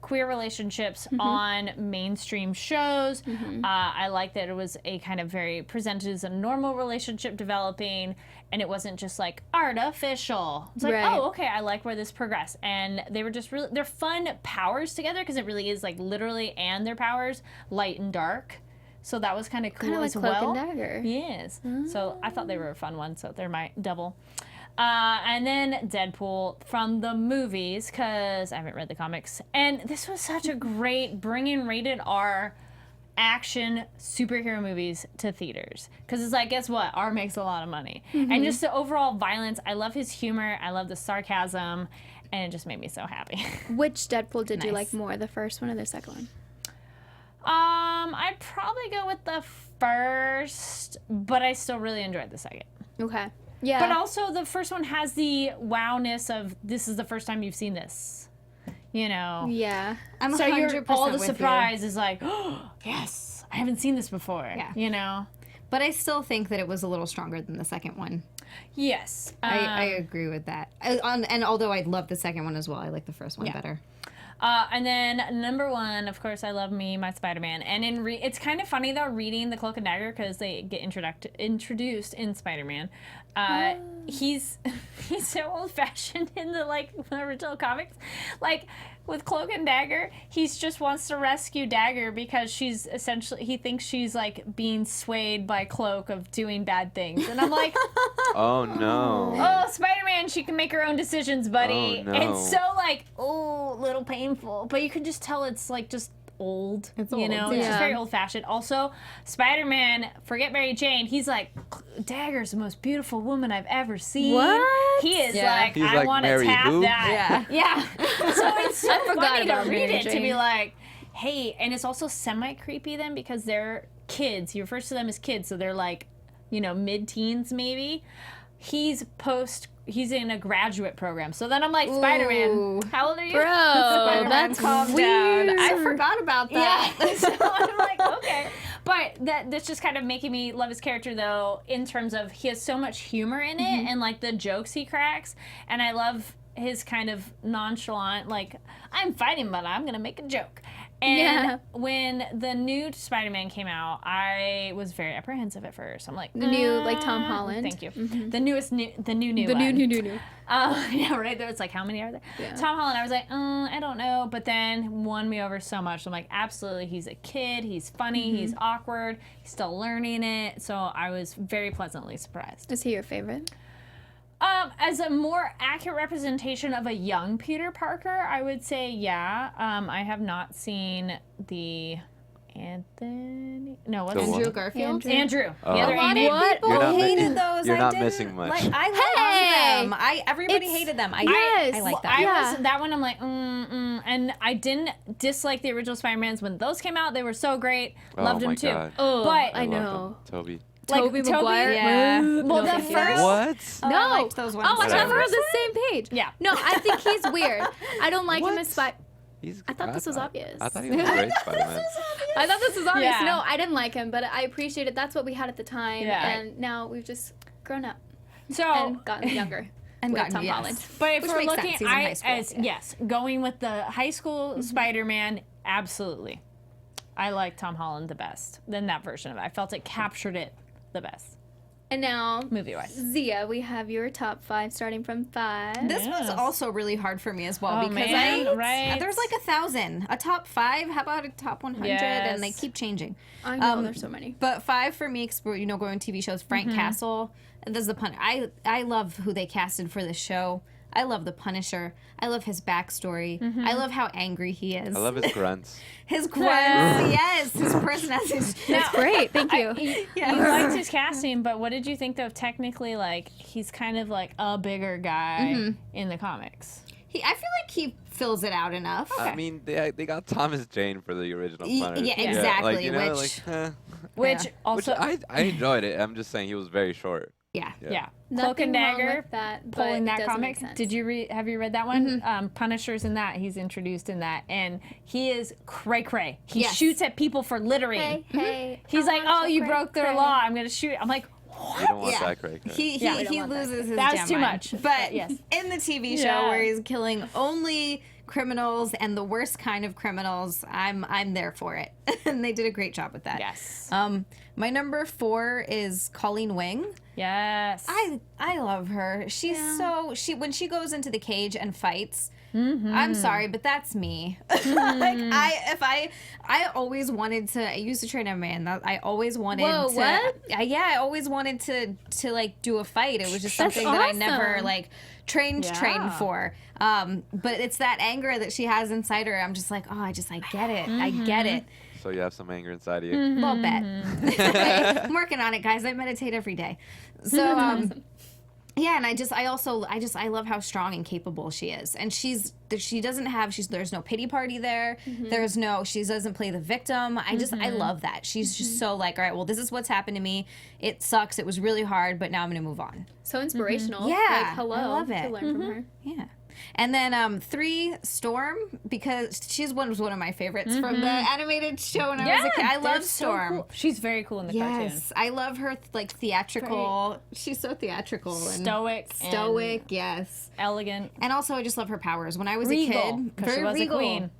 queer relationships on mainstream shows. I like that it was a kind of very presented as a normal relationship developing, and it wasn't just like artificial. It's like, oh, okay, I like where this progressed. And they were just really, they're fun powers together because it really is like literally and their powers, light and dark. So that was kind of cool as well. Cloak and Dagger. Yes. So I thought they were a fun one, so they're my double. And then Deadpool from the movies, because I haven't read the comics. And this was such a great bringing rated R action superhero movies to theaters. Because it's like, guess what? R makes a lot of money. And just the overall violence. I love his humor. I love the sarcasm. And it just made me so happy. Which Deadpool did you like more, the first one or the second one? I'd probably go with the first, but I still really enjoyed the second. Okay. Yeah. But also the first one has the wowness of this is the first time you've seen this. You know? Yeah. I'm so 100% all the with surprise is like, oh, yes, I haven't seen this before. Yeah. You know? But I still think that it was a little stronger than the second one. Yes. I agree with that. And although I love the second one as well, I like the first one better. And then number 1, of course, I love my Spider-Man. And it's kind of funny, though, reading the Cloak and Dagger, because they get introduced in Spider-Man. He's so old-fashioned in the original comics. Like, with Cloak and Dagger, he just wants to rescue Dagger because he thinks she's, like, being swayed by Cloak of doing bad things. And I'm like... Oh, no. Oh, Spider-Man, she can make her own decisions, buddy. Oh, no. It's so, like, a little painful. But you can just tell it's, like, just old. It's you old, know? It's just very old-fashioned. Also, Spider-Man, forget Mary Jane, he's like, Dagger's the most beautiful woman I've ever seen. What? He is He's I like, want to Mary tap who? that. Yeah. So it's so funny to about read Mary it, to Jane. be like, hey, and it's also semi-creepy then because they're kids. He refers to them as kids, so they're like, mid-teens maybe. He's in a graduate program. So then I'm like, Spider-Man, how old are you? Bro, that's calm weird. down. I forgot about that. Yeah. So I'm like, okay. But that's just kind of making me love his character, though, in terms of he has so much humor in it and, like, the jokes he cracks. And I love his kind of nonchalant, like, I'm fighting, but I'm gonna make a joke. And when the new Spider-Man came out, I was very apprehensive at first. I'm like, The new, like, Tom Holland. Thank you. The new New. yeah, right. There was like, how many are there? Yeah. Tom Holland. I was like, I don't know, but then won me over so much. I'm like, absolutely. He's a kid. He's funny. He's awkward. He's still learning it. So I was very pleasantly surprised. Is he your favorite? As a more accurate representation of a young Peter Parker, I would say, yeah. I have not seen the Anthony. No, what's The what? Andrew Garfield. Andrew. Oh. The other A lot Andy. of people You're not hated missing- those. you're I not didn't, missing much. Like, I love them. Everybody It's- hated them. Yes. I like them. I was that one. I'm like, and I didn't dislike the original Spider-Mans when those came out. They were so great. Loved Oh them my too. God. Oh, But I love know. them. Toby. Like, Tobey Maguire. yeah. Well, Well, the thank you. first- What? Oh, No. I liked those ones. Oh, I thought Whatever. we were on the same page. Yeah. No, I think he's weird. I don't like him What? as Spider. He's, I thought this was obvious. I thought he was a great Spider-Man. I thought this was obvious. Yeah. No, I didn't like him, but I appreciate it. That's what we had at the time, Yeah. and now we've just grown up So, and gotten younger. And with gotten, Tom yes. Holland. but if Which we're makes looking, sense. He's in high school, yes, going with the high school Spider-Man, absolutely. I like Tom Holland the best than that version of it. I felt it captured it the best, And now, movie-wise. Zia, we have your top 5 starting from 5. This was Yes. also really hard for me as well Oh, because man, right? there's like 1,000. A top 5. How about a top 100? And they Yes. keep changing. I know there's so many. But 5 for me, going TV shows. Frank Castle. And this is the pun. I love who they casted for this show. I love the Punisher. I love his backstory. I love how angry he is. I love his grunts. his grunts. Yes, his personality. That's great. Thank you. Yeah. You liked his casting, but what did you think of technically, like, he's kind of like a bigger guy in the comics? I feel like he fills it out enough. I mean, they got Thomas Jane for the original Punisher. yeah, exactly, Like, you know, which- Which Yeah. also, I enjoyed it. I'm just saying he was very short. Yeah. yeah. Nothing Cloak and wrong Dagger, with that, but pulling it that doesn't comic. make sense. Did you have you read that one? Punisher's in that. He's introduced in that, and he is cray cray. He Yes. shoots at people for littering. Hey, hey. He's I like, want "Oh, to you cray, broke their cray." law. I'm gonna shoot." I'm like, You don't want Yeah. that, Craig. He Yeah, we don't he want that. loses his That was gem too mind. much, But but yes. in the TV show Yeah. where he's killing only criminals and the worst kind of criminals, I'm there for it. And they did a great job with that. yes, My number 4 is Colleen Wing. yes. I love her. She's when she goes into the cage and fights. I'm sorry, but that's me. Like I always wanted to. I used to train a man. I always wanted. Whoa, to, what? I always wanted to like do a fight. It was just That's something that I never awesome. like trained Yeah. for. But it's that anger that she has inside her. I'm just like, oh, I get it. I get it. So you have some anger inside of you. A little bit. I'm working on it, guys. I meditate every day. So, yeah, and I love how strong and capable she is. And there's no pity party there. She doesn't play the victim. I love that. She's just so like, all right, well, this is what's happened to me. It sucks. It was really hard, but now I'm going to move on. So inspirational. Yeah, Like, hello. I love To it. learn from her. Yeah. And then 3, Storm, because she's one of my favorites from the animated show when I was a kid. I they're love so Storm. cool. She's very cool in the cartoon. Yes, I love her like theatrical. She's so theatrical and Stoic, stoic. Yes, elegant, and also I just love her powers. When I was regal, a kid, because she very was regal. a queen.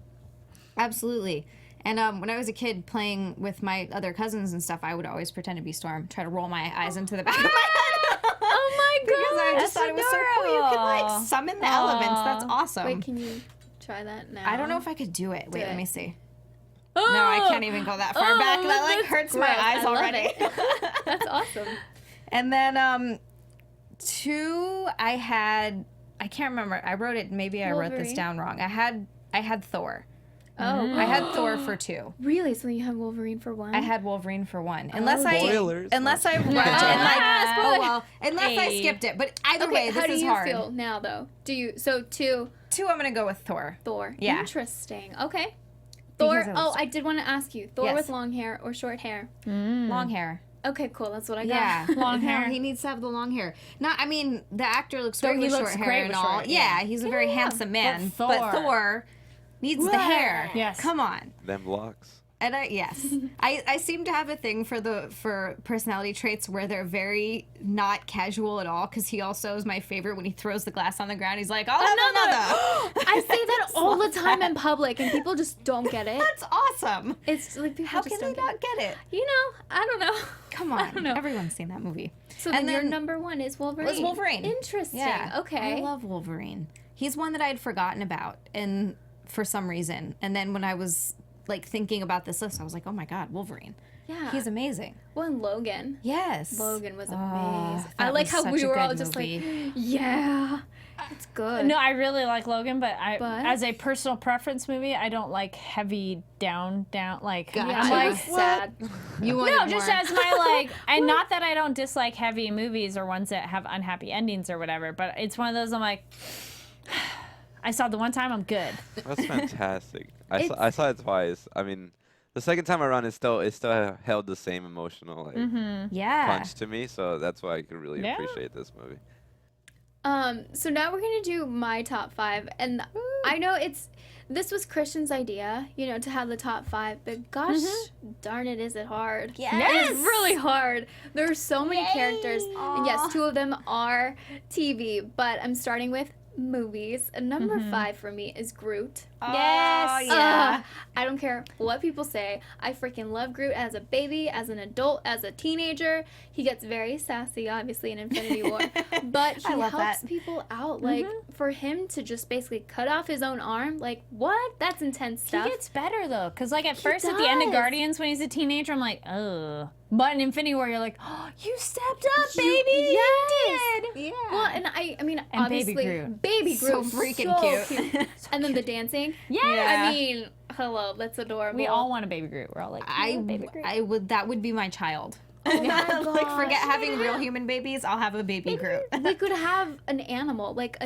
Absolutely. And when I was a kid playing with my other cousins and stuff, I would always pretend to be Storm, try to roll my eyes into the back of my head. Oh my Because I god. just thought it was so cool. You can like summon the elements. That's awesome. Wait, can you try that now? I don't know if I could do it. Wait, Do let it. me see. Oh! No, I can't even go that far back. That like that's hurts gross. my eyes I love already. it. That's awesome. And then 2, I can't remember. I wrote it. Maybe I wrote this Wolverine? down wrong. I had Thor. Oh, I had Thor for 2. really? So you have Wolverine for 1? I had Wolverine for 1. Spoilers. Unless I watched unless I skipped it. But either Okay, way, how this do is you hard. feel now, though? 2, 2, I'm gonna go with Thor. Thor. Yeah. Interesting. Okay. Thor. Because I was- Oh, I did want to ask you. Thor Yes. with long hair or short hair? Long hair. Okay, cool. That's what I got. Yeah, Long No, hair. he needs to have the long hair. I mean, the actor looks Thor- great he with looks short great hair and with all. short, Yeah, yeah. he's a very handsome man. But But Thor- Thor needs the hair. Yes. Come on. Them locks. And I seem to have a thing for personality traits where they're very not casual at all. Because he also is my favorite when he throws the glass on the ground. He's like, I'll have another. I say that all the time in public, and people just don't get it. That's awesome. It's like people How just can they don't not get it? You know, I don't know. Come I don't on, know. everyone's seen that movie. So then your number one is Wolverine. Was Wolverine. Interesting. Yeah. Okay. I love Wolverine. He's one that I had forgotten about, and for some reason, and then when I was like thinking about this list, I was like, oh my God, Wolverine. Yeah. He's amazing. Well, and Logan. Yes. Logan was amazing. that I like was how such we a were good all just like, yeah, it's good. No, I really like Logan, but But? as a personal preference movie, I don't like heavy down like. Gotcha. Yeah, I'm I like, was sad. You wanted no, just more. as my like, and not that I don't dislike heavy movies or ones that have unhappy endings or whatever, but it's one of those I'm like, I saw it the one time, I'm good. That's fantastic. I saw it twice. I mean, the second time around, it still held the same emotional like Yeah. punch to me. So that's why I could really Yeah. appreciate this movie. So now we're gonna do my top 5, and I know this was Christian's idea, you know, to have the top 5, but gosh darn it, is it hard? Yes. It's really hard. There are so many characters, and yes, 2 of them are TV, but I'm starting with movies. And number 5 for me is Groot. Yes. Yeah. I don't care what people say. I freaking love Groot as a baby, as an adult, as a teenager. He gets very sassy, obviously, in Infinity War. But he love helps that. people out. Like, for him to just basically cut off his own arm, like, what? That's intense stuff. He gets better though, because like at first at the end of does. Guardians when he's a teenager, I'm like, oh. But in Infinity War, you're like, oh, you stepped up, baby. Yes. You did. Yeah. Well, and I mean, And obviously, Baby Groot. So freaking cute. And then the dancing. Yeah. I mean, hello, that's adorable. We all want a Baby Groot. We're all like, Baby Groot. That would be my child. Oh my Like, gosh. forget having real human babies. I'll have a baby Groot. We could have an animal, like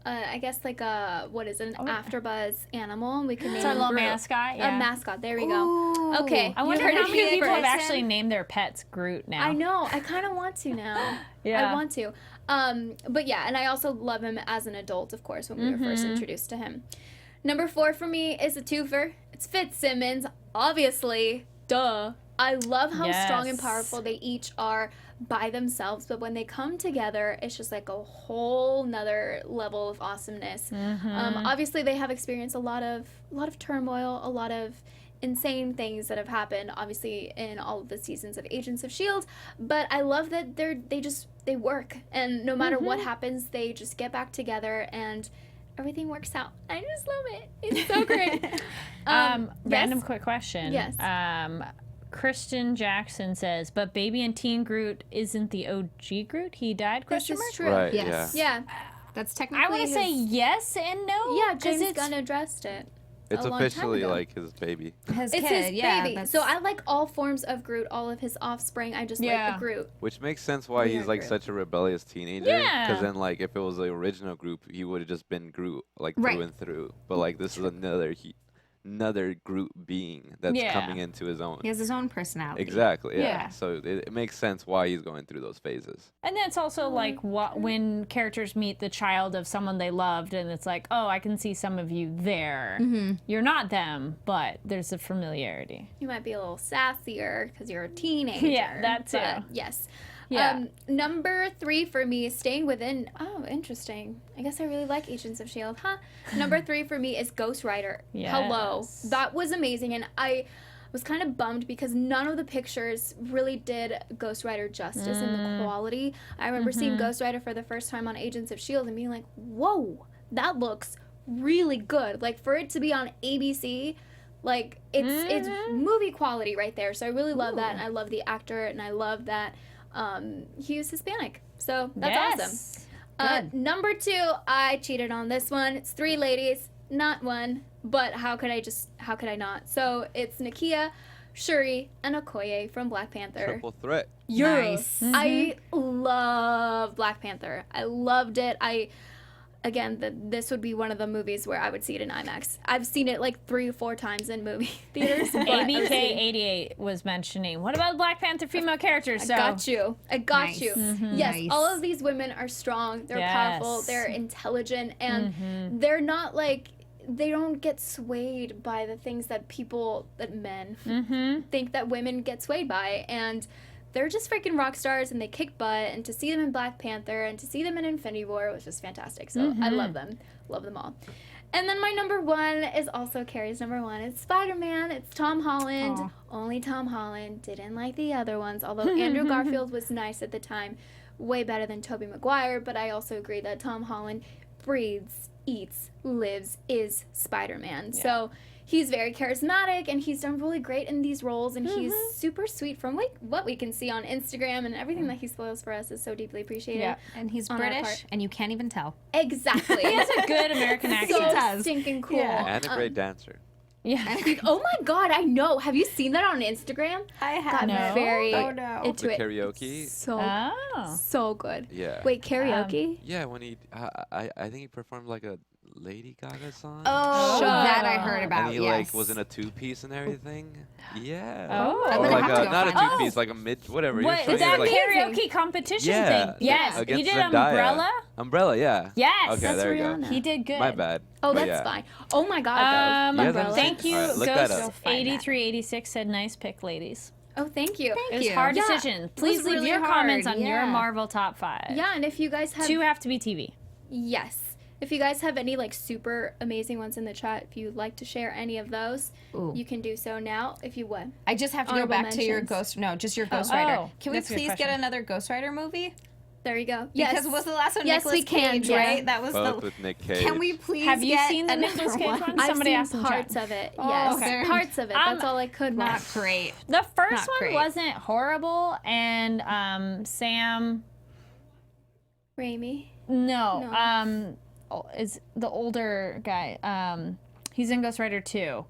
I guess like a, what is it, an AfterBuzz animal, and we could name It's our him little Groot. mascot. Yeah. A mascot. There we go. Ooh. Okay. I you wonder heard how it many here people have first. actually named their pets Groot now. I know. I kind of want to now. Yeah. I want to. But yeah, and I also love him as an adult, of course, when we were first introduced to him. Number 4 for me is a twofer. It's Fitzsimmons, obviously. Duh. I love how strong and Yes. powerful they each are by themselves, but when they come together, it's just like a whole nother level of awesomeness. Obviously, they have experienced a lot of turmoil, a lot of insane things that have happened, obviously, in all of the seasons of Agents of S.H.I.E.L.D., but I love that they work, and no matter what happens, they just get back together, and everything works out. I just love it. It's so great. Random yes? quick question. Yes. Christian Jackson says, but Baby and Teen Groot isn't the OG Groot? He died? This Question is mark? true. Right. Yes. Yeah. That's technically I want to his- say yes and no. Yeah, 'cause James it's Gunn addressed it. It's a long time officially ago. like his baby. his It's kid. his Yeah, baby. that's- So I like all forms of Groot, all of his offspring. I just like Yeah. the Groot. Which makes sense why We he's are like Groot. such a rebellious teenager. Yeah. Because then, like, if it was the original group, he would have just been Groot, like, Right. through and through. But, like, this is another Groot being that's Yeah. coming into his own. he has his own personality. Exactly, yeah. Yeah. So it makes sense why he's going through those phases. And then it's also like when characters meet the child of someone they loved, and it's like, oh, I can see some of you there. You're not them, but there's a familiarity. You might be a little sassier because you're a teenager. Yeah, that too. But yes. Yeah. Number 3 for me is staying within. Oh, interesting. I guess I really like Agents of S.H.I.E.L.D., huh? Number 3 for me is Ghost Rider. Hello. Yes. That was amazing. And I was kind of bummed because none of the pictures really did Ghost Rider justice in the quality. I remember seeing Ghost Rider for the first time on Agents of S.H.I.E.L.D. and being like, whoa, that looks really good. Like, for it to be on ABC, like, it's movie quality right there. So I really love that, and I love the actor, and I love that he was Hispanic. So that's awesome. Number 2, I cheated on this one. It's 3 ladies, not one, but how could I not? So it's Nakia, Shuri, and Okoye from Black Panther. Triple threat. Nice. I love Black Panther. I loved it. This would be one of the movies where I would see it in IMAX. I've seen it like 3 or 4 times in movie theaters. but I've seen- ABK88 was mentioning, what about Black Panther female characters? So I got Nice. you. Mhm. Yes, Nice. all of these women are strong. They're powerful. Yes. They're intelligent, and they're not like they don't get swayed by the things that men think that women get swayed by, and they're just freaking rock stars, and they kick butt, and to see them in Black Panther and to see them in Infinity War was just fantastic. So I love them all. And then my number one is also Kari's number one. It's Spider-Man. It's Tom Holland. Aw. Only Tom Holland. Didn't like the other ones, although Andrew Garfield was nice at the time. Way better than Tobey Maguire, but I also agree that Tom Holland breathes, eats, lives, is Spider-Man. Yeah. So he's very charismatic, and he's done really great in these roles, and he's super sweet from what we can see on Instagram, and everything that he spoils for us is so deeply appreciated. Yeah. And he's On our British, part. and you can't even tell. Exactly. He has a good American accent. so does. stinking cool. Yeah. And a great dancer. Yeah. Oh my god, I know. Have you seen that on Instagram? I Got No. very Oh, no. into The it. karaoke? So Oh. so good. Yeah. Wait, karaoke? Yeah, when he, I think he performed like a Lady Gaga song. Oh, Shut that I up. heard about. And he yes. like was in a 2-piece and everything. Yeah. Oh. I'm Or gonna like have to go not a find 2-piece, like a mid, whatever. What, You're is showing that it, like, karaoke competition yeah, thing? Yes. He against did Zendaya. Umbrella. Umbrella, yeah. Yes. Okay, That's there you Rihanna. go. He did good. My bad. Oh, But that's yeah. fine. Oh my god, though. You haven't Umbrella. seen- Thank you, Alright, look that up. Ghost find that. 8386 said nice pick, ladies. Oh, thank you. It was you. a hard Yeah, decision. it Please was leave really your comments hard, on your yeah. Marvel top 5. Yeah, and if you guys have 2 have to be TV. yes. If you guys have any like super amazing ones in the chat, if you'd like to share any of those, Ooh. you can do so now. If you would. I just have to Honorable go back to your mentions. Ghost. No, just your Ghost Rider. Oh, Can we that's a good please get question. another Ghost Rider movie? There you go. Because was the last one Yes, Nicolas we can, Cage, yeah. right? That was Both the. with Nick Cage. Can we please? Have you get seen the another Nicolas Cage one? I've Somebody seen asked in parts chat. of it. Oh, Yes, okay. parts of it. That's all I could Not watch. great. The first Not one great. wasn't horrible, and Sam. Raimi. No. Is the older guy. He's in Ghost Rider 2.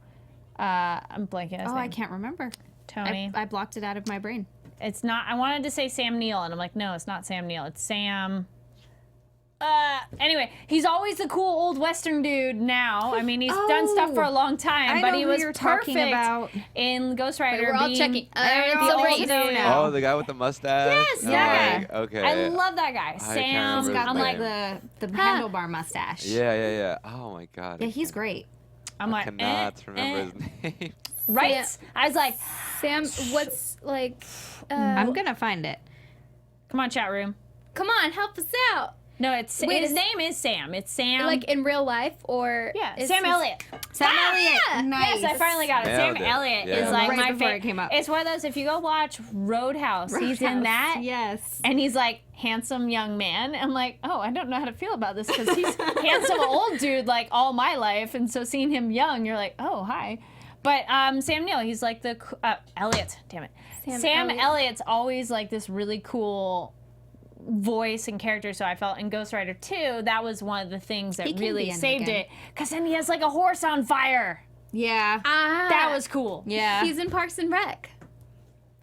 I'm blanking on his Oh, name. I can't remember. Tony. I blocked it out of my brain. It's not. I wanted to say Sam Neill, and I'm like, no, it's not Sam Neill. It's Sam. Anyway, he's always the cool old Western dude now. I mean, he's done stuff for a long time, I but know he who was you're perfect talking about. in Ghost Rider. We're all being checking. I know, So I Raimi. know now. Oh, the guy with the mustache? Yes, Oh, yeah. like, okay. I love that guy, can't Sam. remember He's his got I'm like like, the handlebar mustache. Yeah. Oh my god. Yeah, he's great. I'm I like, cannot remember his name. right? Sam- I was like, Sam, what's like? I'm gonna find it. come on, chat room. Come on, help us out. No, it's Wait, his is- name is Sam. It's Sam. Like in real life, or yeah, is Sam his- Elliott. Sam Elliott. yeah. Nice. Yes, I finally got it. Nailed Sam it. Elliott Yeah. is like Right my before it favorite. came up. It's one of those. If you go watch Roadhouse, he's in Roadhouse. that. Yes. And he's like handsome young man. I'm like, oh, I don't know how to feel about this because he's handsome old dude like all my life, and so seeing him young, you're like, oh hi. But Sam Neill, he's like the Elliott. Damn it, Sam Elliott. Elliott's always like this really cool voice and character. So I felt in Ghost Rider 2, that was one of the things that He can be really in saved again. it. Because then he has like a horse on fire. Yeah. That was cool. Yeah. He's in Parks and Rec.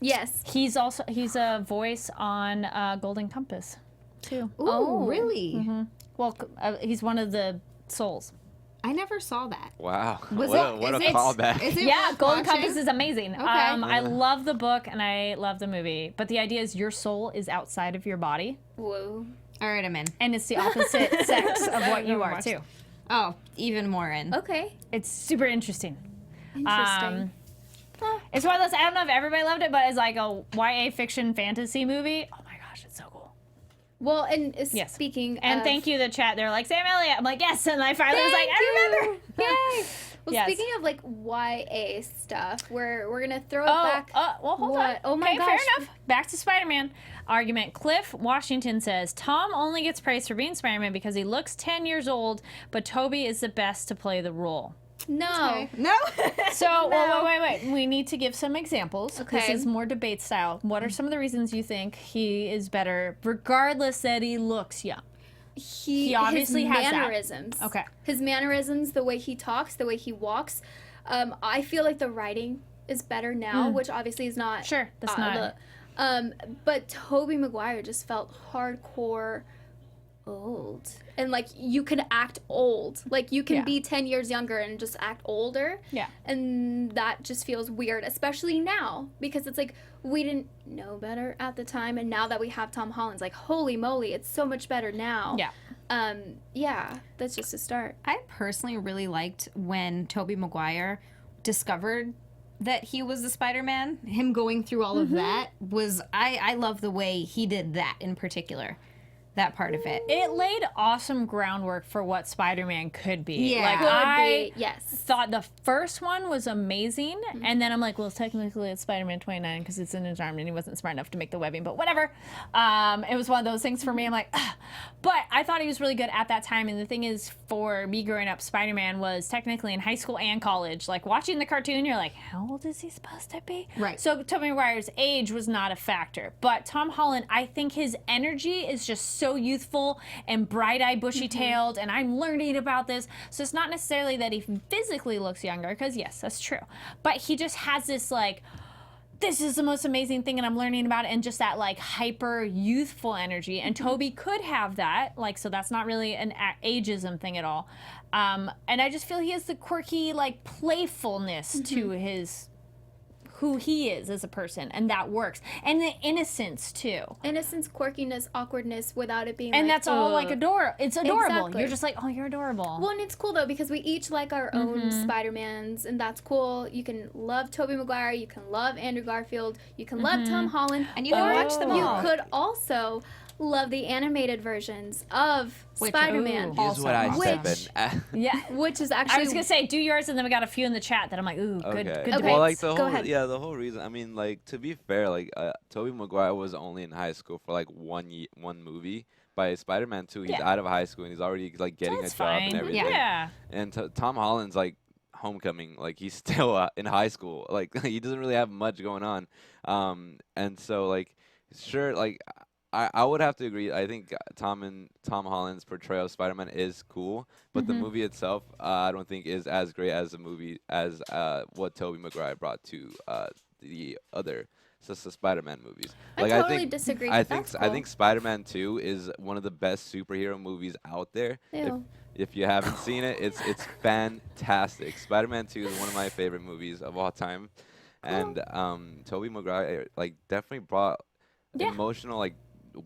Yes. He's a voice on Golden Compass too. Ooh, Oh. really? Well, he's one of the souls. I never saw that. Wow. Was what a is it- callbaff. Is it Yeah, worth Golden watching? Compass is amazing. Okay. I love the book and I love the movie, but the idea is your soul is outside of your body, Whoa. All right, I'm in. and it's the opposite sex of what you are too. Oh, even more in. Okay. It's super interesting. Interesting. It's one of those. I don't know if everybody loved it, but it's like a YA fiction fantasy movie. Oh my gosh, it's so cool. Well, and Yes. speaking And of, thank you, the chat. They're like Sam Elliott. I'm like yes, and I finally was like, Thank I you. remember. Yay. Well, Yes. speaking of like YA stuff, we're gonna throw it Oh, back. well, hold on. What? Oh my okay, gosh. fair enough. Back to Spider-Man argument. Cliff Washington says Tom only gets praised for being Spider-Man because he looks 10 years old, but Toby is the best to play the role. No. No. So, well, wait. We need to give some examples. This Okay. is more debate style. What are some of the reasons you think he is better, regardless that he looks young? He obviously his has that. mannerisms. Okay. His mannerisms, the way he talks, the way he walks. I feel like the writing is better now, which obviously is not. Sure, that's not- But Tobey Maguire just felt hardcore old, and like you can act old, like you can Yeah. be 10 years younger and just act older. Yeah. And that just feels weird, especially now, because it's like we didn't know better at the time, and now that we have Tom Holland's like, holy moly, it's so much better now. Yeah. Yeah, that's just a start. I personally really liked when Tobey Maguire discovered that he was the Spider-Man. Him going through all of that was, I love the way he did that in particular. That part of it. It laid awesome groundwork for what Spider-Man could be. Yeah. Like, Could I yes. thought the first one was amazing, and then I'm like, well, technically it's Spider-Man 29 because it's in his arm and he wasn't smart enough to make the webbing, but whatever. It was one of those things for me. I'm like, ugh. But I thought he was really good at that time, and the thing is, for me growing up, Spider-Man was technically in high school and college. Like, watching the cartoon, you're like, how old is he supposed to be? Right. So Tobey Maguire's age was not a factor, but Tom Holland, I think his energy is just so youthful and bright-eyed, bushy-tailed, and I'm learning about this. So it's not necessarily that he physically looks younger, because yes, that's true, but he just has this like, this is the most amazing thing and I'm learning about it, and just that like hyper youthful energy, and Toby could have that, like, so that's not really an ageism thing at all. And I just feel he has the quirky like playfulness to his who he is as a person, and that works, and the innocence too. Innocence, quirkiness, awkwardness, without it being And like, that's all like it's adorable. Exactly. You're just like, oh, you're adorable. Well, and it's cool though because we each like our own Spider-Mans, and that's cool. You can love Tobey Maguire, you can love Andrew Garfield, you can love Tom Holland, And you can or watch them all. You could also love the animated versions of Spider-Man, Here's what I said, Which- Ben. Yeah. which is I actually was gonna say do yours, and then we got a few in the chat that I'm like, ooh, Okay. good Okay. debate. Well, like the Go whole ahead. the whole reason. I mean, like, to be fair, like Tobey Maguire was only in high school for like one movie. By Spider-Man 2, he's Yeah. out of high school and he's already like getting That's a job fine. and everything. Yeah. And Tom Holland's like Homecoming, like he's still in high school. Like he doesn't really have much going on. And so like, sure, like. I would have to agree. I think Tom Holland's portrayal of Spider-Man is cool, but the movie itself, I don't think is as great as the movie as what Tobey Maguire brought to the other Spider-Man movies. I totally disagree. I but think that's I cool. think Spider-Man 2 is one of the best superhero movies out there. Ew. If you haven't seen it, it's fantastic. Spider-Man 2 is one of my favorite movies of all time, and Tobey Maguire like definitely brought emotional like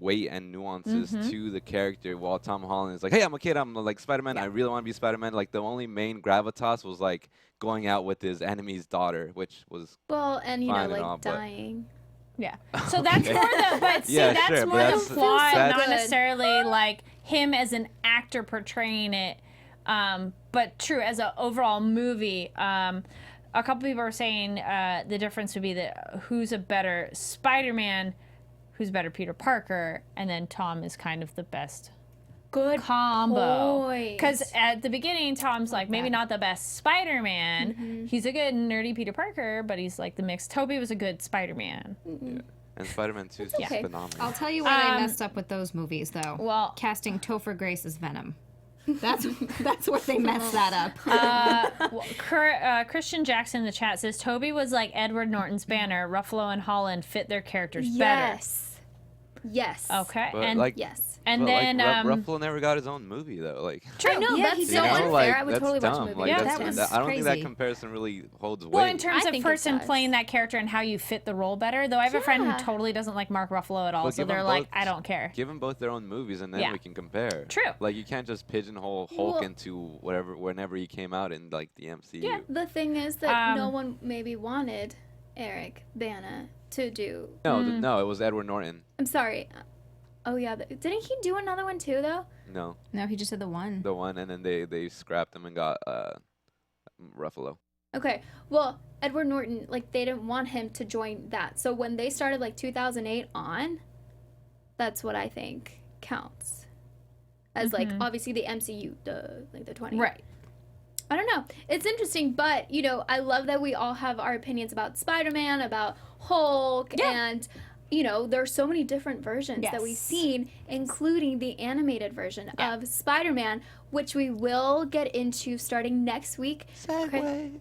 weight and nuances to the character, while Tom Holland is like, hey, I'm a kid, I'm like Spider-Man, I really want to be Spider-Man. Like the only main gravitas was like going out with his enemy's daughter, which was Well, and you know, fine and like all, but- dying. Yeah. So that's more the, but see, Yeah, that's sure, more but the that's- plot, that's- not necessarily like him as an actor portraying it. But true, as an overall movie, a couple people are saying the difference would be that who's a better Spider-Man, who's better Peter Parker, and then Tom is kind of the best Good combo. point. Because at the beginning, Tom's like maybe not the best Spider-Man. Mm-hmm. He's a good nerdy Peter Parker, but he's like the mix. Toby was a good Spider-Man. and Spider-Man 2 is just okay. phenomenal. I'll tell you where they messed up with those movies, though. Well- casting Topher Grace as Venom. That's where they messed that up. Well, Christian Jackson in the chat says Toby was like Edward Norton's Banner. Ruffalo and Holland fit their characters Yes. Yes. better. Okay, But and like, Yes. and but, then like, Ruffalo never got his own movie though. Like, I know, Yeah, that's he so did. unfair. like, I would that's totally watch a dumb. movie. Like, Yeah, that's, that was I don't think that crazy. comparison really holds weight. well, in terms I of think it person does. playing that character and how you fit the role better, though, I have a friend Yeah. who totally doesn't like Mark Ruffalo at all, Well, so give they're them like, both- I don't care. Give them both their own movies, and then Yeah. we can compare. True. Like you can't just pigeonhole Hulk Well- into whenever he came out in like the MCU. Yeah. The thing is that no one maybe wanted Eric Bana to do. No, it was Edward Norton. I'm sorry. Oh yeah, didn't he do another one too though? No, No, he just did the one. the one, and then they scrapped him and got Ruffalo. Okay. Well, Edward Norton, like they didn't want him to join that. So when they started like 2008 on, that's what I think counts. As like obviously the MCU, like the 20. Right. I don't know. It's interesting, but you know, I love that we all have our opinions about Spider-Man, about Hulk, and you know, there's so many different versions that we've Yes. seen, including the animated version of Spider-Man, which we will get into starting next week. Segue.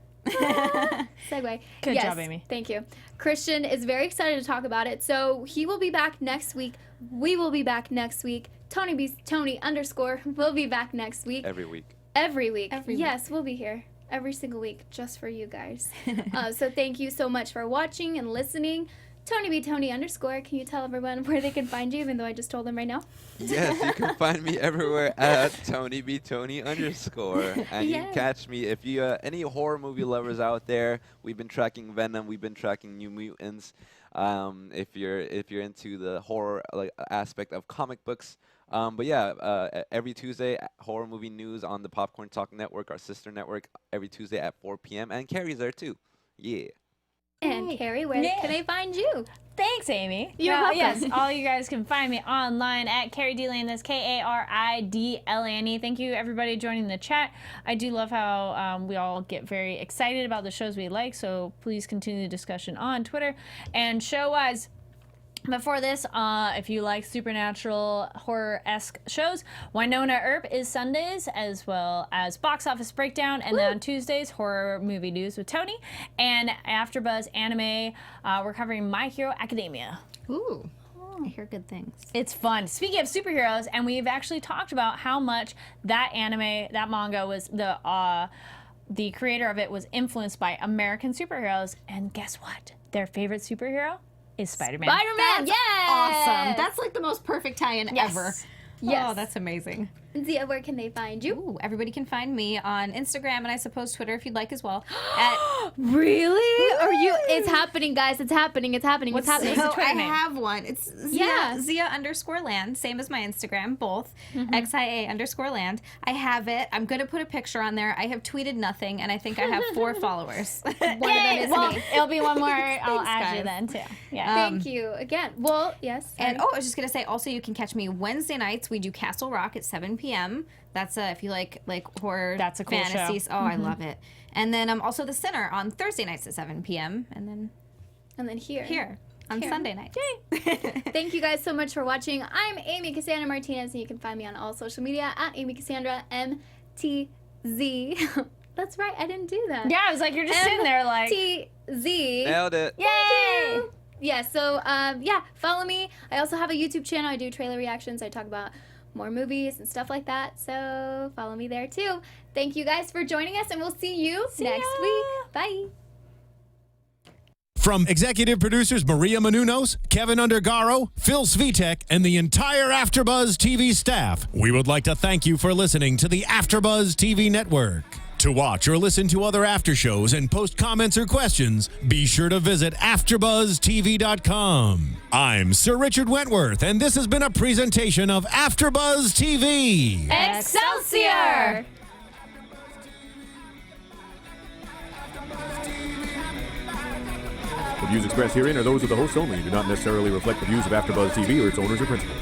Good Yes, job, Amy. Thank you. Christian is very excited to talk about it, so he will be back next week. We will be back next week. Tony _ will be back next week. Every week. Every week. Every Yes, we'll be here every single week just for you guys. So thank you so much for watching and listening TonyBTony_. Can you tell everyone where they can find you, even though I just told them right now? Yes, you can find me everywhere at TonyBTony_. And you can Yes. catch me if you any horror movie lovers out there. We've been tracking Venom. We've been tracking New Mutants. If you're into the horror aspect of comic books. But yeah, every Tuesday, horror movie news on the Popcorn Talk Network, our sister network, every Tuesday at 4 p.m. And Kari's there too. Yeah. And Kari, where Yeah. can I find you? Thanks, Amy. You're welcome. Yes, all you guys can find me online at Kari D Lane. That's KARIDLANE. Thank you, everybody, joining the chat. I do love how we all get very excited about the shows we like, so please continue the discussion on Twitter. And show-wise, before this, if you like supernatural horror-esque shows, Winona Earp is Sundays, as well as Box Office Breakdown, and then on Tuesdays, Horror Movie News with Tony, and AfterBuzz Anime, we're covering My Hero Academia. Ooh. I hear good things. It's fun. Speaking of superheroes, and we've actually talked about how much that anime, that manga was the creator of it was influenced by American superheroes, and guess what? Their favorite superhero is Spider-Man. Spider-Man, yes! Awesome. That's like the most perfect tie-in Yes. ever. Yes. Oh, that's amazing. Zia, where can they find you? Ooh, everybody can find me on Instagram and I suppose Twitter if you'd like as well. At Really? Are you? It's happening, guys. It's happening. It's happening. It's happening. the so Twitter I name? have one. It's Yeah. Zia_land, same as my Instagram, both. XIA_land. I have it. I'm gonna put a picture on there. I have tweeted nothing, and I think I have 4 followers. One of them Yay! is Well, me. it'll be one more. I'll add you guys. then, too. Yeah. Thank you again. Well, yes. And I was just gonna say, also you can catch me Wednesday nights. We do Castle Rock at 7 p.m. That's if you like horror, That's a cool show. fantasies. Oh, I love it. And then also the Center on Thursday nights at 7 p.m. And then and then here. here on Sunday nights. Thank you guys so much for watching. I'm Amy Cassandra Martinez, and you can find me on all social media at Amy Cassandra MTZ. That's right. I didn't do that. Yeah, I was like, you're just sitting there like, MTZ. Nailed it. yay! Yeah, so yeah, follow me. I also have a YouTube channel. I do trailer reactions. I talk about more movies and stuff like that. So follow me there too. Thank you guys for joining us, and we'll see you next ya. week. Bye. From executive producers Maria Menounos, Kevin Undergaro, Phil Svitek, and the entire AfterBuzz TV staff, we would like to thank you for listening to the AfterBuzz TV network. To watch or listen to other after shows and post comments or questions, be sure to visit AfterBuzzTV.com. I'm Sir Richard Wentworth, and this has been a presentation of AfterBuzz TV. Excelsior! The views expressed herein are those of the hosts only and do not necessarily reflect the views of AfterBuzz TV or its owners or principals.